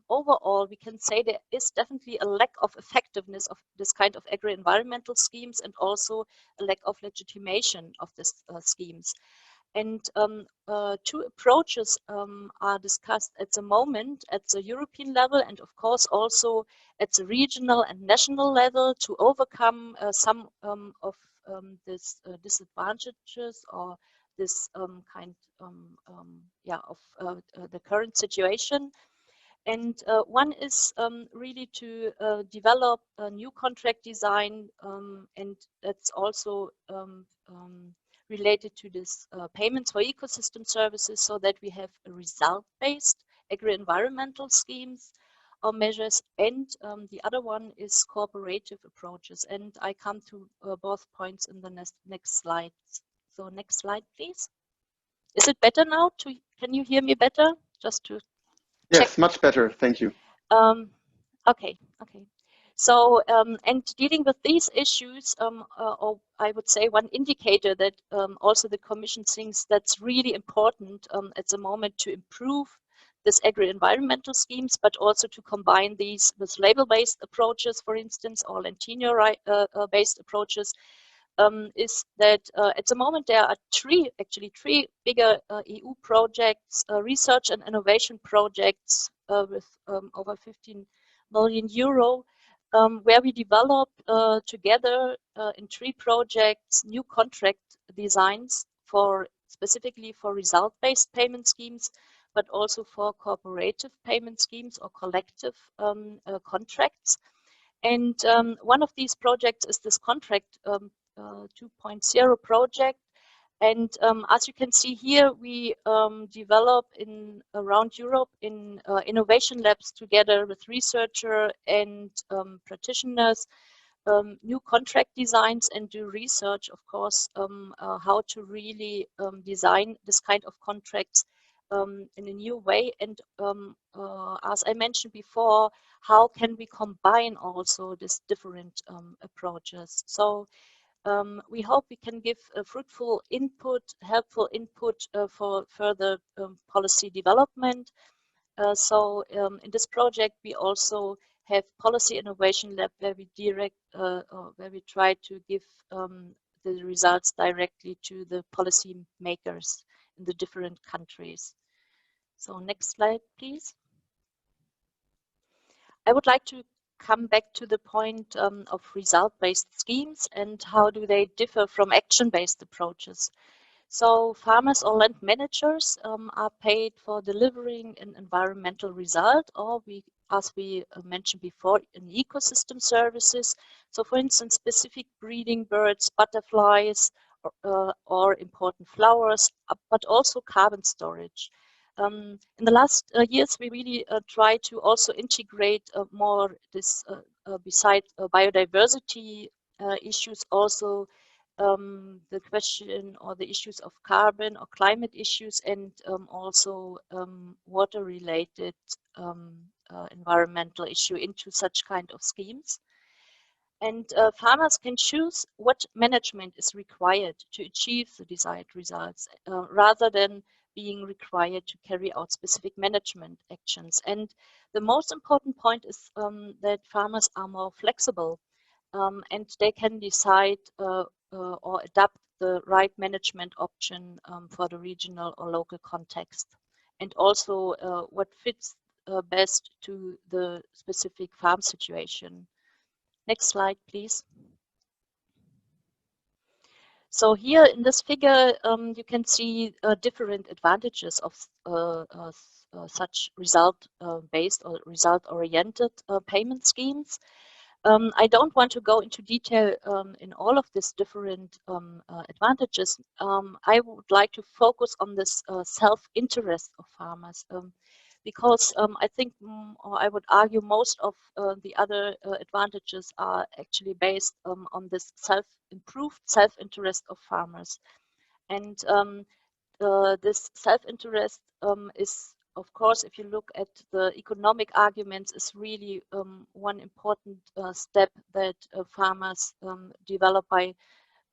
overall, we can say there is definitely a lack of effectiveness of this kind of agri-environmental schemes, and also a lack of legitimation of these schemes. And two approaches are discussed at the moment at the European level, and of course also at the regional and national level, to overcome some of these disadvantages, or this kind of the current situation. And one is really to develop a new contract design, and that's also related to this payments for ecosystem services, so that we have a result-based agri-environmental schemes or measures. And the other one is cooperative approaches. And I come to both points in the next slides. So next slide, please. Is it better now? Can you hear me better? Just to Yes, check. much better. Thank you. Okay. So, and dealing with these issues, or I would say one indicator that also the Commission thinks that's really important at the moment to improve this agri-environmental schemes, but also to combine these with label-based approaches, for instance, or Lentino-based approaches, is that at the moment there are three bigger EU projects, research and innovation projects with over 15 million euro, where we develop together in three projects new contract designs specifically for result-based payment schemes, but also for cooperative payment schemes or collective contracts. And one of these projects is this contract 2.0 project. And as you can see here, we develop around Europe in innovation labs together with researchers and practitioners new contract designs, and do research, of course, how to really design this kind of contracts in a new way. And as I mentioned before, how can we combine also these different approaches? So we hope we can give a fruitful input, helpful input for further policy development. So in this project, we also have policy innovation lab, where we try to give the results directly to the policy makers in the different countries. So next slide, please. I would like to come back to the point of result-based schemes and how do they differ from action-based approaches. So farmers or land managers are paid for delivering an environmental result, or as we mentioned before, in ecosystem services. So for instance, specific breeding birds, butterflies, or important flowers, but also carbon storage. In the last years, we really try to also integrate more this, beside biodiversity issues, also the question or the issues of carbon or climate issues, and also water-related environmental issue into such kind of schemes. And farmers can choose what management is required to achieve the desired results, rather than being required to carry out specific management actions. And the most important point is that farmers are more flexible, and they can decide or adapt the right management option for the regional or local context, and also what fits best to the specific farm situation. Next slide, please. So here in this figure, you can see different advantages of such result-based or result-oriented payment schemes. I don't want to go into detail in all of these different advantages. I would like to focus on this self-interest of farmers, because I think, or I would argue, most of the other advantages are actually based on this improved self-interest of farmers. And this self-interest is of course, if you look at the economic arguments, is really one important step that farmers develop by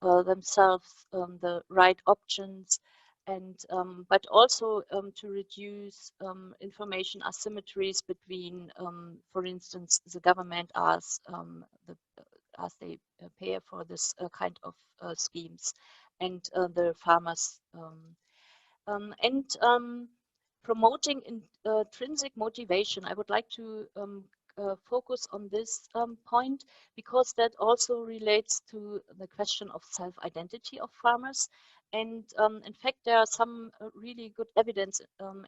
themselves the right options, and but also to reduce information asymmetries between, for instance, the government as they pay for this kind of schemes, and the farmers, and promoting intrinsic motivation. I would like to focus on this point, because that also relates to the question of self-identity of farmers. And in fact, there are some really good evidence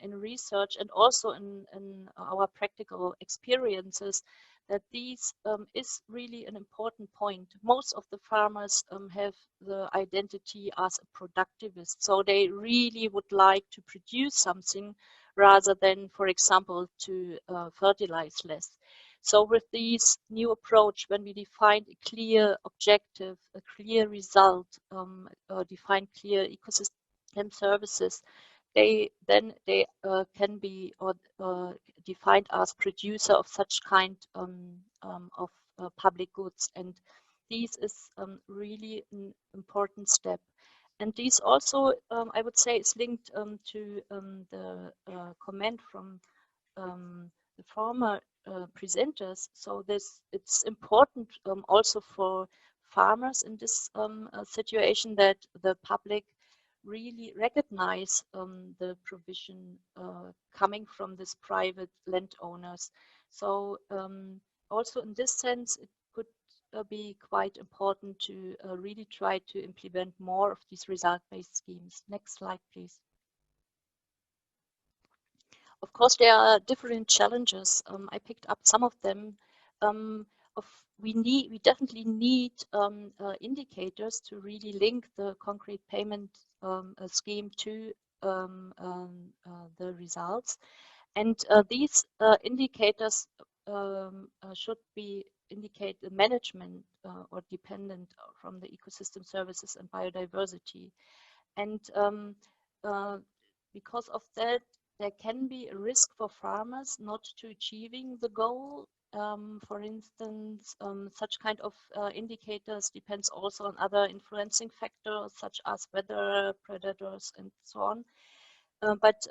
in research and also in our practical experiences that these is really an important point. Most of the farmers have the identity as a productivist, so they really would like to produce something rather than, for example, to fertilize less. So with this new approach, when we define a clear objective, a clear result, define clear ecosystem services, they can be defined as producer of such kind of public goods, and this is really an important step. And this also, I would say, is linked to the comment from the former presenters. So it's important also for farmers in this situation that the public really recognize the provision coming from this private landowners. So also in this sense, it could be quite important to really try to implement more of these result-based schemes. Next slide, please. Of course, there are different challenges. I picked up some of them. We definitely need indicators to really link the concrete payment scheme to the results, and these indicators should indicate the management or dependent from the ecosystem services and biodiversity, and because of that, there can be a risk for farmers not to achieving the goal. For instance, such kind of indicators depends also on other influencing factors such as weather, predators, and so on. But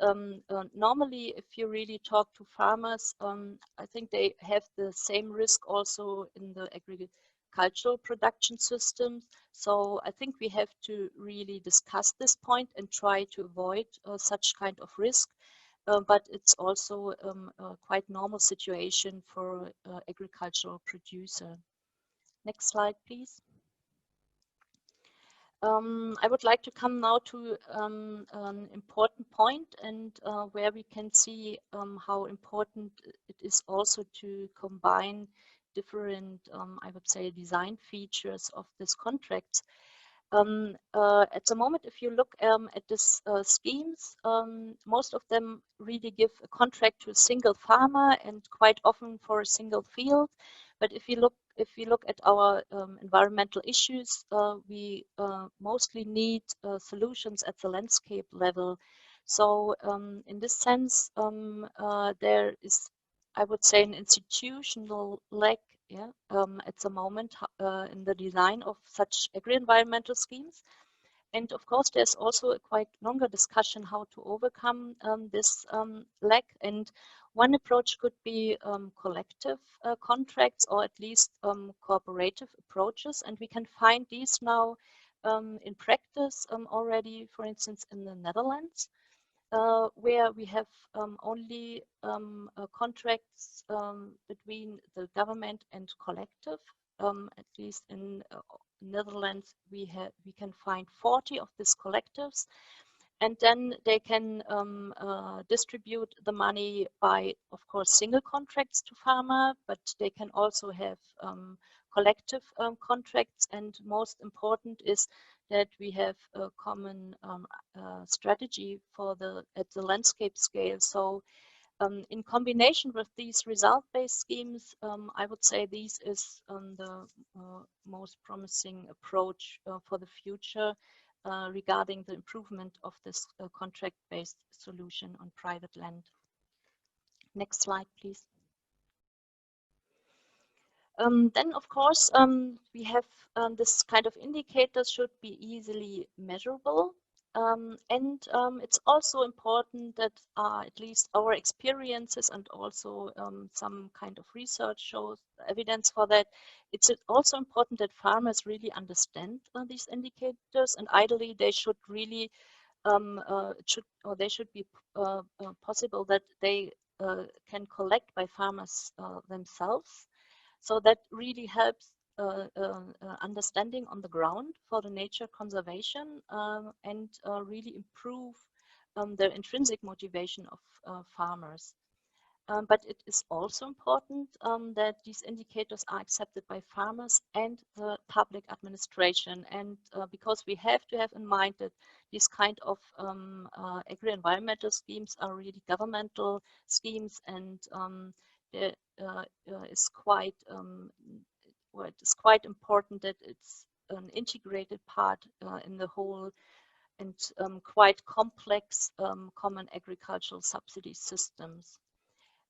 normally, if you really talk to farmers, I think they have the same risk also in the agricultural production systems. So I think we have to really discuss this point and try to avoid such kind of risk. But it's also a quite normal situation for agricultural producer. Next slide, please. I would like to come now to an important point, and where we can see how important it is also to combine different, I would say, design features of this contract. At the moment, if you look at these schemes, most of them really give a contract to a single farmer and quite often for a single field. But if you look at our environmental issues, we mostly need solutions at the landscape level. So in this sense, there is, I would say, an institutional lack at the moment in the design of such agri-environmental schemes. And of course, there's also a quite longer discussion how to overcome this lack. And one approach could be collective contracts, or at least cooperative approaches. And we can find these now in practice already, for instance, in the Netherlands. Where we have only contracts between the government and collective. At least in Netherlands, we can find 40 of these collectives, and then they can distribute the money by, of course, single contracts to farmer, but they can also have collective contracts, and most important is that we have a common strategy for at the landscape scale. So in combination with these result-based schemes, I would say this is the most promising approach for the future regarding the improvement of this contract-based solution on private land. Next slide, please. Then, of course, we have this kind of indicators should be easily measurable. And it's also important that at least our experiences and also some kind of research shows evidence for that. It's also important that farmers really understand these indicators, and ideally they should really they should be possible that they can collect by farmers themselves. So that really helps understanding on the ground for the nature conservation and really improve the intrinsic motivation of farmers. But it is also important that these indicators are accepted by farmers and the public administration. And because we have to have in mind that these kind of agri-environmental schemes are really governmental schemes, and it is quite it is quite important that it's an integrated part in the whole and quite complex common agricultural subsidy systems.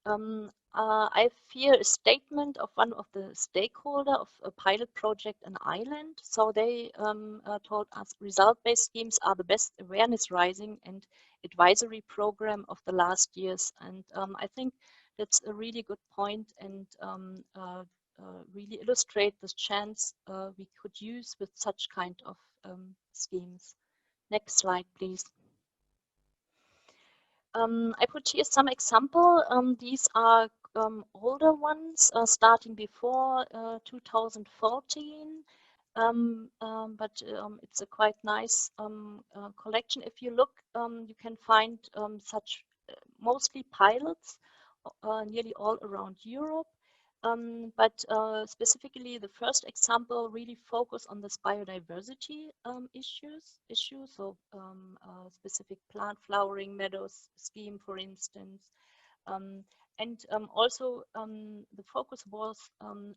I have here a statement of one of the stakeholders of a pilot project in Ireland. So they told us result-based schemes are the best awareness raising and advisory program of the last years. And I think that's a really good point and really illustrate the chance we could use with such kind of schemes. Next slide, please. I put here some example. These are older ones starting before 2014, but it's a quite nice collection. If you look, you can find such mostly pilots nearly all around Europe. But specifically, the first example really focus on this biodiversity issue. So specific plant flowering meadows scheme, for instance. And also the focus was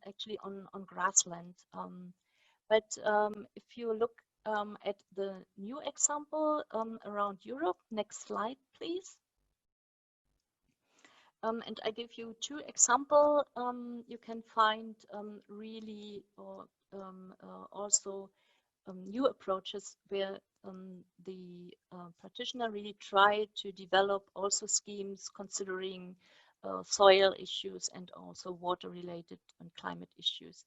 actually on grassland. But if you look at the new example around Europe, next slide, please. And I give you two examples. You can find really also new approaches where the practitioner really tried to develop also schemes considering soil issues and also water related and climate issues.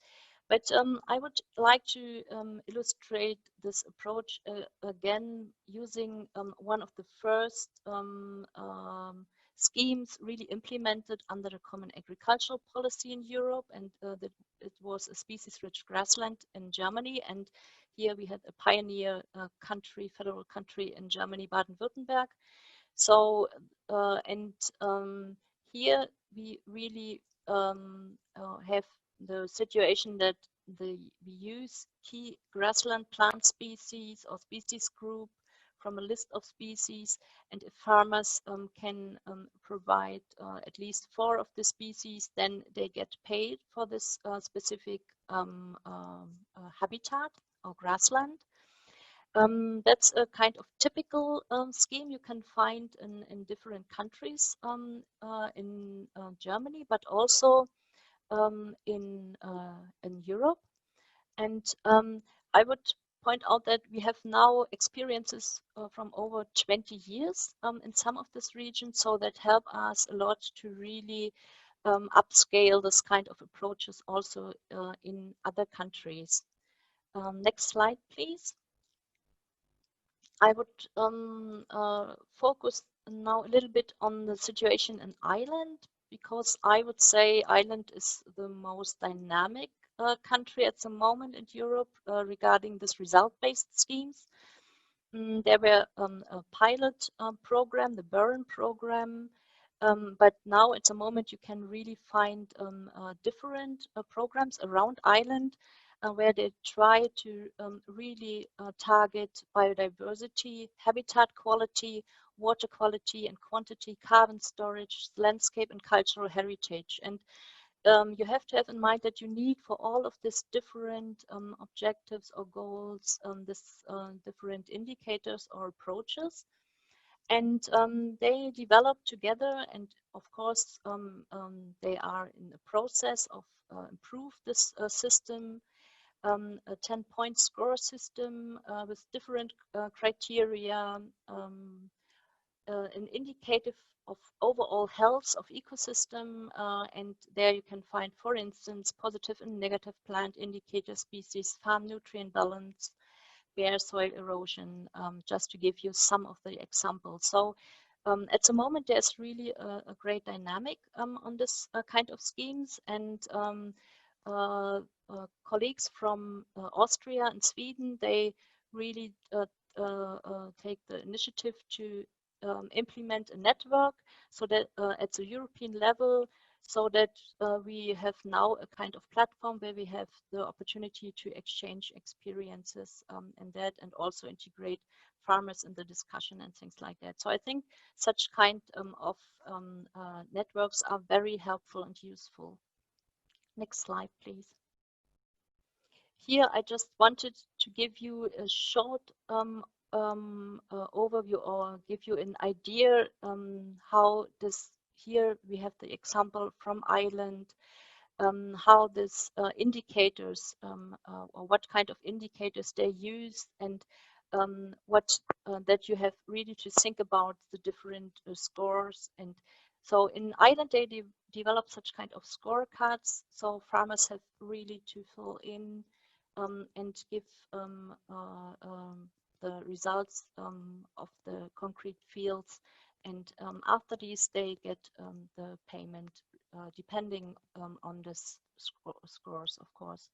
But I would like to illustrate this approach again using one of the first schemes really implemented under the Common Agricultural Policy in Europe, and that it was a species-rich grassland in Germany. And here we had a pioneer country, federal country in Germany, Baden-Württemberg. So, here we really have the situation that we use key grassland plant species or species group from a list of species, and if farmers can provide at least 4 of the species, then they get paid for this specific habitat or grassland. That's a kind of typical scheme you can find in different countries in Germany, but also in Europe. And I would point out that we have now experiences from over 20 years in some of this region, so that help us a lot to really upscale this kind of approaches also in other countries. Next slide, please. I would focus now a little bit on the situation in Ireland, because I would say Ireland is the most dynamic country at the moment in Europe regarding this result-based schemes. There were a pilot program, the Burren program, but now at the moment you can really find different programs around Ireland where they try to really target biodiversity, habitat quality, water quality and quantity, carbon storage, landscape and cultural heritage. And you have to have in mind that you need for all of these different objectives or goals, this different indicators or approaches. And they developed together, and of course they are in the process of improve this system, a 10-point score system with different criteria, an indicative of overall health of ecosystem, and there you can find, for instance, positive and negative plant indicator species, farm nutrient balance, bare soil erosion, just to give you some of the examples. So at the moment, there's really a great dynamic on this kind of schemes, and colleagues from Austria and Sweden, they really take the initiative to implement a network so that at the European level, so that we have now a kind of platform where we have the opportunity to exchange experiences and that, and also integrate farmers in the discussion and things like that. So I think such kind of networks are very helpful and useful. Next slide, please. Here, I just wanted to give you a short overview, or give you an idea how this, here we have the example from Ireland, how this indicators or what kind of indicators they use, and what that you have really to think about the different scores. And so in Ireland they develop such kind of scorecards, so farmers have really to fill in and give the results of the concrete fields, and after these they get the payment depending on the scores, of course.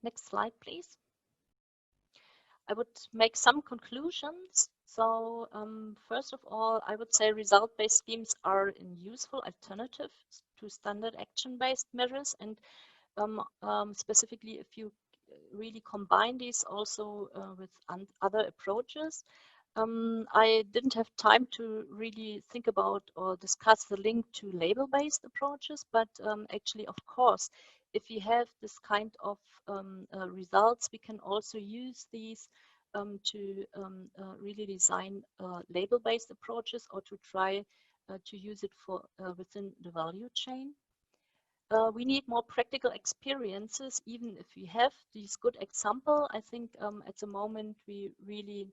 Next slide, please. I would make some conclusions. So first of all, I would say result-based schemes are a useful alternative to standard action-based measures, and specifically if you really combine these also with other approaches. I didn't have time to really think about or discuss the link to label-based approaches, but actually, of course, if we have this kind of results, we can also use these to really design label-based approaches, or to try to use it for within the value chain. We need more practical experiences, even if we have these good examples. I think at the moment we really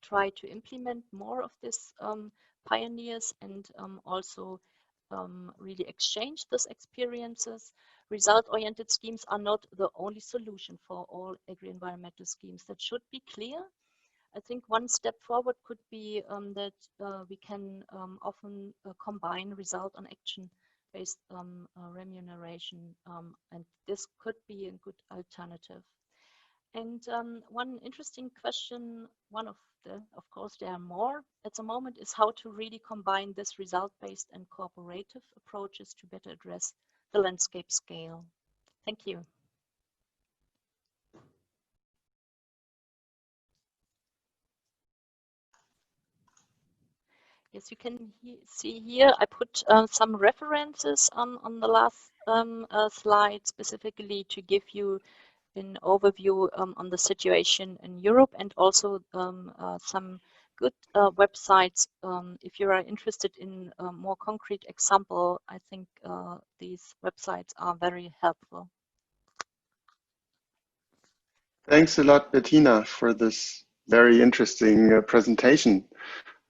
try to implement more of this pioneers, and also really exchange those experiences. Result-oriented schemes are not the only solution for all agri-environmental schemes. That should be clear. I think one step forward could be that we can often combine result on action based remuneration, and this could be a good alternative. And one interesting question, of course there are more at the moment, is how to really combine this result-based and cooperative approaches to better address the landscape scale. Thank you. Yes, you can see here, I put some references on the last slide, specifically to give you an overview on the situation in Europe, and also some good websites. If you are interested in a more concrete example, I think these websites are very helpful. Thanks a lot, Bettina, for this very interesting presentation.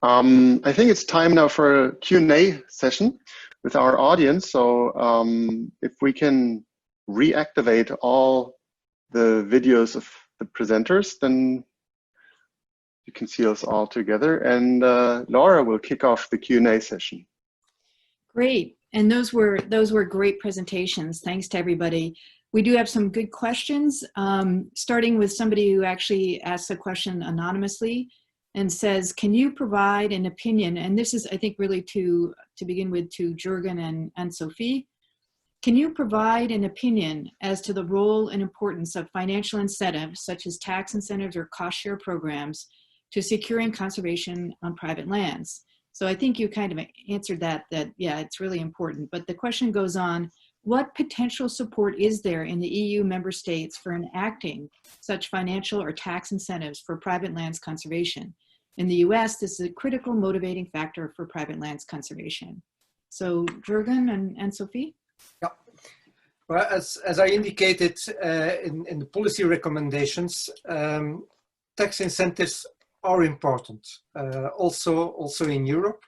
I think it's time now for a Q&A session with our audience. So if we can reactivate all the videos of the presenters, then you can see us all together. And Laura will kick off the Q&A session. Great. And those were great presentations. Thanks to everybody. We do have some good questions, starting with somebody who actually asked a question anonymously and says, can you provide an opinion? And this is, I think, really to begin with, to Jürgen and Sophie. Can you provide an opinion as to the role and importance of financial incentives, such as tax incentives or cost share programs, to securing conservation on private lands? So I think you kind of answered that yeah, it's really important. But the question goes on, what potential support is there in the EU member states for enacting such financial or tax incentives for private lands conservation? In the US, this is a critical motivating factor for private lands conservation. So Jürgen and Sophie? Yeah. Well, as I indicated in the policy recommendations, tax incentives are important, also in Europe.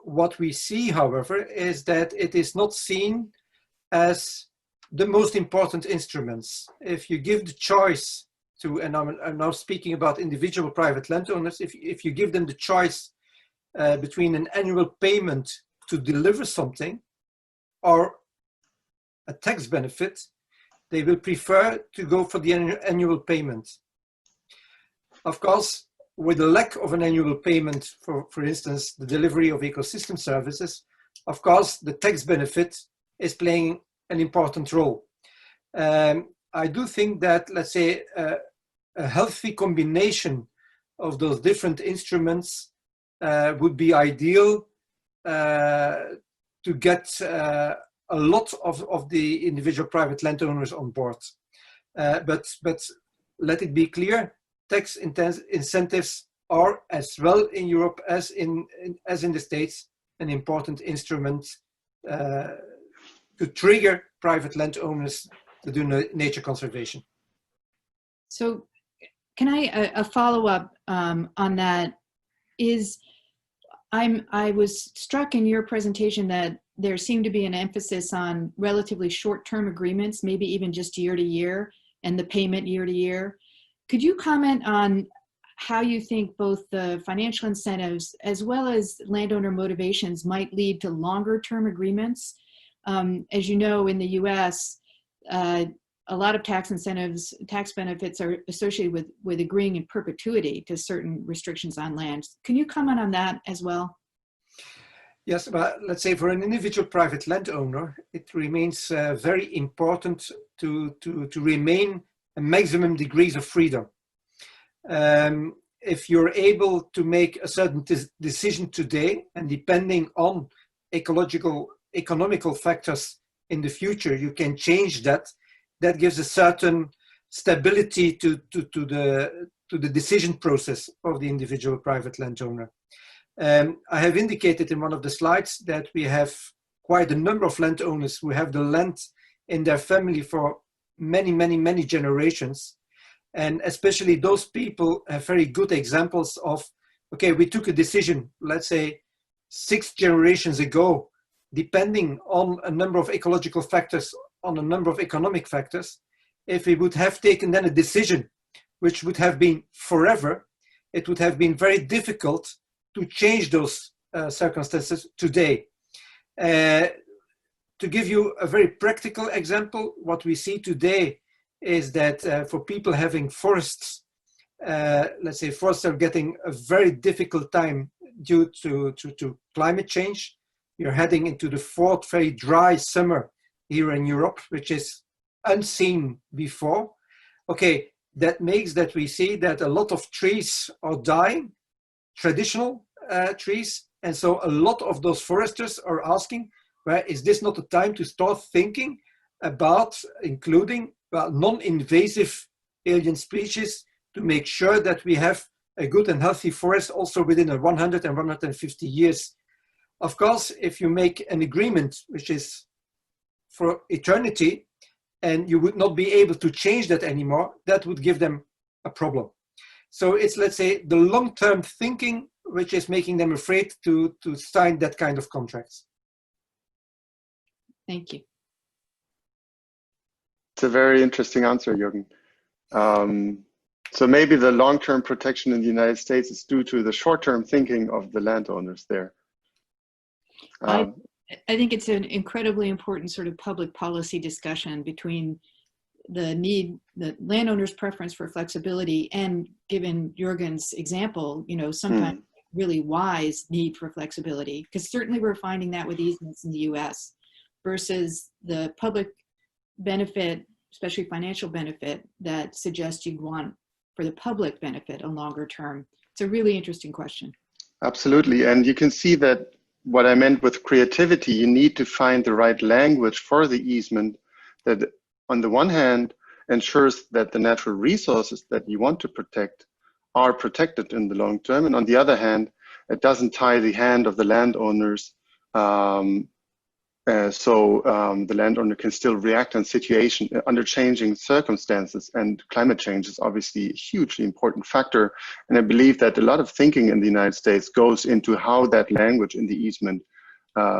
What we see, however, is that it is not seen as the most important instruments. If you give the choice to, and I'm now speaking about individual private landowners, if you give them the choice between an annual payment to deliver something or a tax benefit, they will prefer to go for the annual payment. Of course, with the lack of an annual payment, for instance, the delivery of ecosystem services, of course, the tax benefit is playing an important role. I do think that, let's say, a healthy combination of those different instruments would be ideal to get a lot of the individual private landowners on board. But let it be clear, tax incentives are, as well in Europe as in the States, an important instrument to trigger private landowners to do nature conservation. So can I, a follow-up on that is, I was struck in your presentation that there seemed to be an emphasis on relatively short-term agreements, maybe even just year to year, and the payment year to year. Could you comment on how you think both the financial incentives as well as landowner motivations might lead to longer-term agreements? As you know, in the US, a lot of tax incentives, tax benefits are associated with agreeing in perpetuity to certain restrictions on land. Can you comment on that as well? Yes, but let's say for an individual private landowner, it remains very important to remain a maximum degrees of freedom. If you're able to make a certain decision today, and depending on economical factors in the future, you can change that. That gives a certain stability to the decision process of the individual private landowner. I have indicated in one of the slides that we have quite a number of landowners who have the land in their family for many generations. And especially those people have very good examples of, okay, we took a decision, let's say 6 generations ago, depending on a number of ecological factors, on a number of economic factors. If we would have taken then a decision which would have been forever, it would have been very difficult to change those circumstances today. To give you a very practical example, what we see today is that for people having forests, let's say forests are getting a very difficult time due to climate change. You're heading into the 4th very dry summer here in Europe, which is unseen before. Okay, that makes that we see that a lot of trees are dying, traditional trees, and so a lot of those foresters are asking, well, is this not a time to start thinking about including non-invasive alien species to make sure that we have a good and healthy forest also within 100 and 150 years. Of course, if you make an agreement which is for eternity and you would not be able to change that anymore, that would give them a problem. So it's, let's say, the long-term thinking which is making them afraid to sign that kind of contracts. Thank you. It's a very interesting answer, Jürgen. So maybe the long-term protection in the United States is due to the short-term thinking of the landowners there. I think it's an incredibly important sort of public policy discussion between the landowner's preference for flexibility and, given Jürgen's example, you know, sometimes really wise need for flexibility, because certainly we're finding that with easements in the US versus the public benefit, especially financial benefit, that suggests you'd want for the public benefit a longer term. It's a really interesting question. Absolutely. And you can see that what I meant with creativity, you need to find the right language for the easement that on the one hand ensures that the natural resources that you want to protect are protected in the long term. And on the other hand, it doesn't tie the hand of the landowners. The landowner can still react on situation under changing circumstances, and climate change is obviously a hugely important factor. And I believe that a lot of thinking in the United States goes into how that language in the easement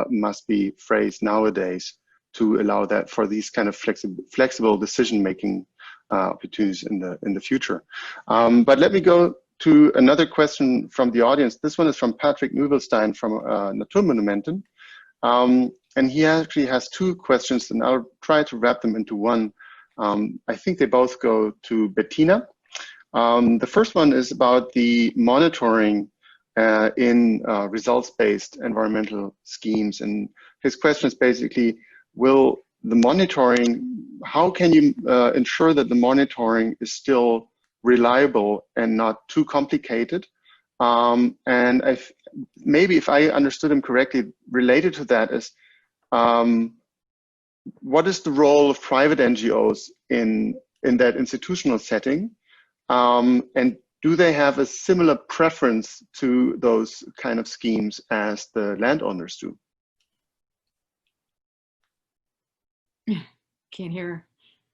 must be phrased nowadays to allow that for these kind of flexible decision-making opportunities in the future. But let me go to another question from the audience. This one is from Patrick Nubelstein from Naturmonumenten. And he actually has two questions, and I'll try to wrap them into one. I think they both go to Bettina. The first one is about the monitoring in results-based environmental schemes. And his question is basically, will the monitoring, how can you ensure that the monitoring is still reliable and not too complicated? And maybe if I understood him correctly, related to that is, what is the role of private NGOs in that institutional setting? And do they have a similar preference to those kind of schemes as the landowners do? Can't hear.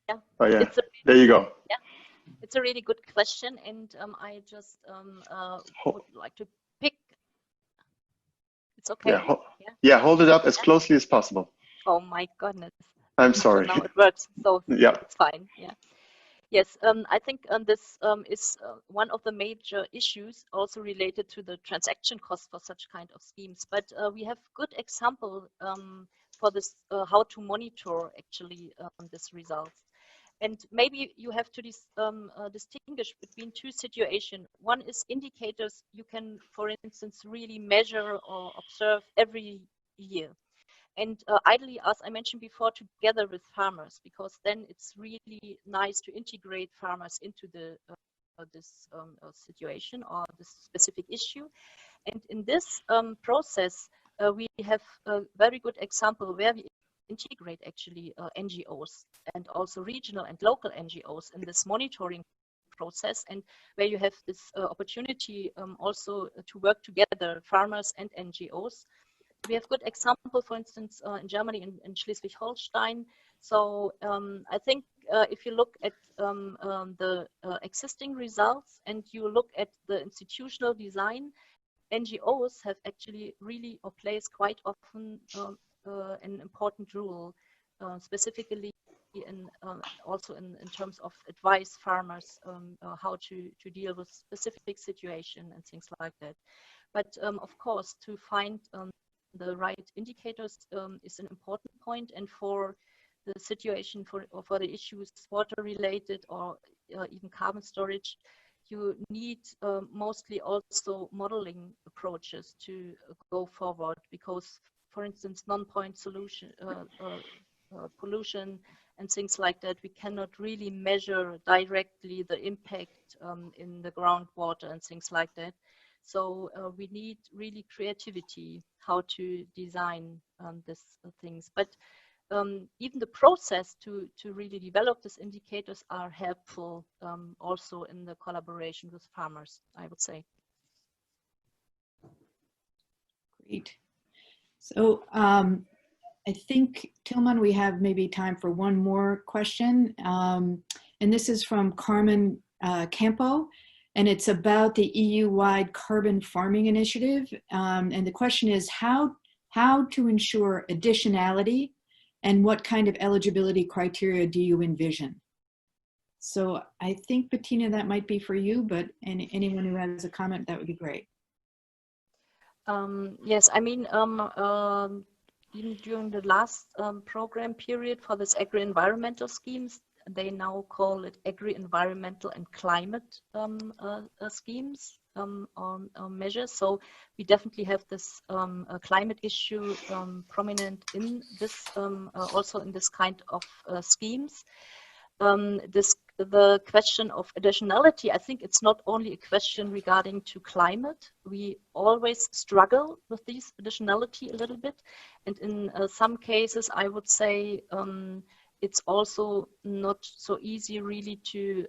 Yeah. Oh yeah, there you go. Yeah, it's a really good question, and I just would like to pick. It's okay. Yeah, hold it up as closely as possible. Oh my goodness. I'm sorry. So now it works, so yeah, it's fine. Yeah. Yes, I think this is one of the major issues also related to the transaction cost for such kind of schemes. But we have good example for this, how to monitor actually this results. And maybe you have to distinguish between two situations. One is indicators you can, for instance, really measure or observe every year. And ideally, as I mentioned before, together with farmers, because then it's really nice to integrate farmers into the this situation or this specific issue. And in this process, we have a very good example where we integrate actually NGOs and also regional and local NGOs in this monitoring process, and where you have this opportunity also to work together, farmers and NGOs. We have good example, for instance, in Germany, in Schleswig-Holstein. So I think if you look at the existing results and you look at the institutional design, NGOs have actually really or plays quite often an important role, specifically in also in terms of advice farmers how to deal with specific situation and things like that. But of course, to find the right indicators is an important point, and for the situation for the issues water related or even carbon storage, you need mostly also modeling approaches to go forward, because for instance non-point solution pollution and things like that, we cannot really measure directly the impact in the groundwater and things like that. So we need really creativity how to design these things. But even the process to really develop these indicators are helpful also in the collaboration with farmers, I would say. Great. So I think, Tilman, we have maybe time for one more question. And this is from Carmen Campo. And it's about the EU-wide carbon farming initiative. And the question is how to ensure additionality and what kind of eligibility criteria do you envision? So I think, Bettina, that might be for you, but anyone who has a comment, that would be great. Yes, I mean, even during the last program period for this agri-environmental schemes, they now call it agri-environmental and climate schemes or measures. So we definitely have this climate issue prominent in this, also in this kind of schemes. The question of additionality, I think it's not only a question regarding to climate. We always struggle with this additionality a little bit. And in some cases, I would say it's also not so easy really to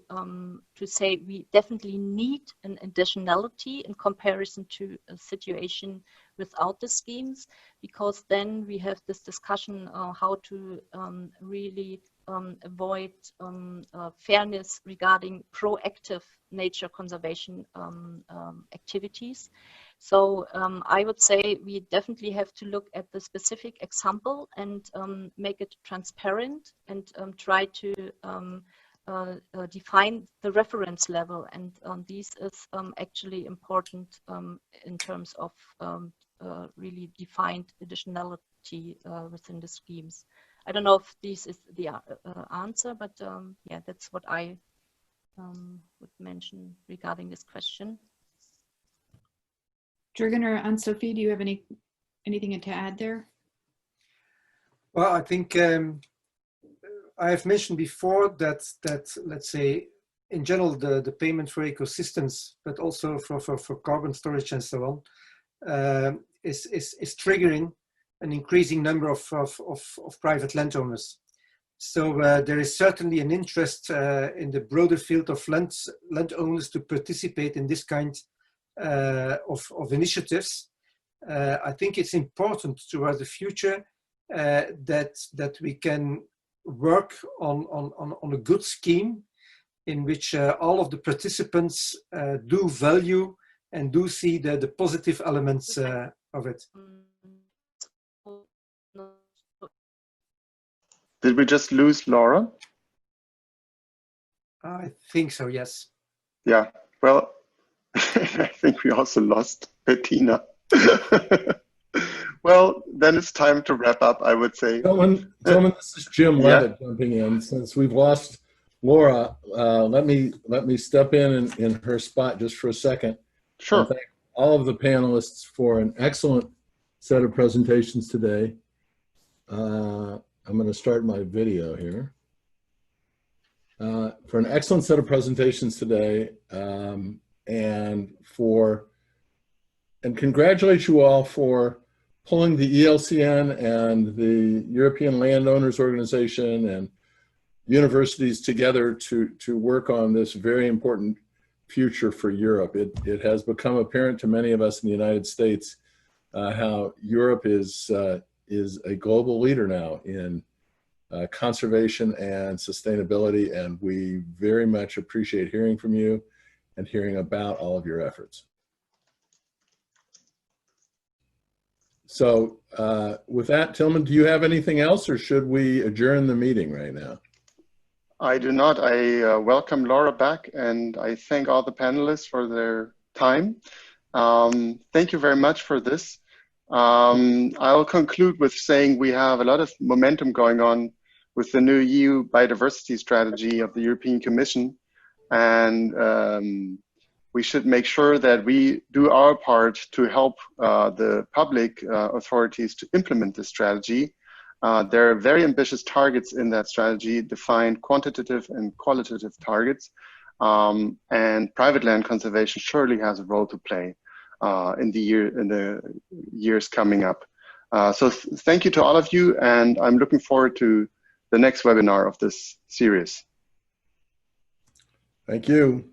say we definitely need an additionality in comparison to a situation without the schemes, because then we have this discussion how to really avoid fairness regarding proactive nature conservation activities. So I would say we definitely have to look at the specific example and make it transparent and try to define the reference level. And this is actually important in terms of really defined additionality within the schemes. I don't know if this is the answer, but yeah, that's what I would mention regarding this question. Jürgen or Anne-Sophie, do you have anything to add there? Well, I think I have mentioned before that let's say in general the payment for ecosystems, but also for carbon storage and so on, is triggering an increasing number of private landowners. So there is certainly an interest in the broader field of landowners to participate in this kind of initiatives. I think it's important towards the future that we can work on a good scheme in which all of the participants do value and do see the positive elements of it. Did we just lose Laura? I think so, yes. Yeah, well, I think we also lost Bettina. Well, then it's time to wrap up, I would say. Tillman, this is Jim Levitt jumping in. Since we've lost Laura, let me step in her spot just for a second. Sure. And thank all of the panelists for an excellent set of presentations today. I'm going to start my video here. For an excellent set of presentations today, and congratulate you all for pulling the ELCN and the European Landowners Organization and universities together to work on this very important future for Europe. It has become apparent to many of us in the United States how Europe is a global leader now in conservation and sustainability, and we very much appreciate hearing from you and hearing about all of your efforts. So with that, Tillman, do you have anything else, or should we adjourn the meeting right now? I do not. I welcome Laura back, and I thank all the panelists for their time. Thank you very much for this. I'll conclude with saying we have a lot of momentum going on with the new EU biodiversity strategy of the European Commission, and we should make sure that we do our part to help the public authorities to implement this strategy. There are very ambitious targets in that strategy, defined quantitative and qualitative targets, and private land conservation surely has a role to play in the years coming up. So thank you to all of you, and I'm looking forward to the next webinar of this series. Thank you.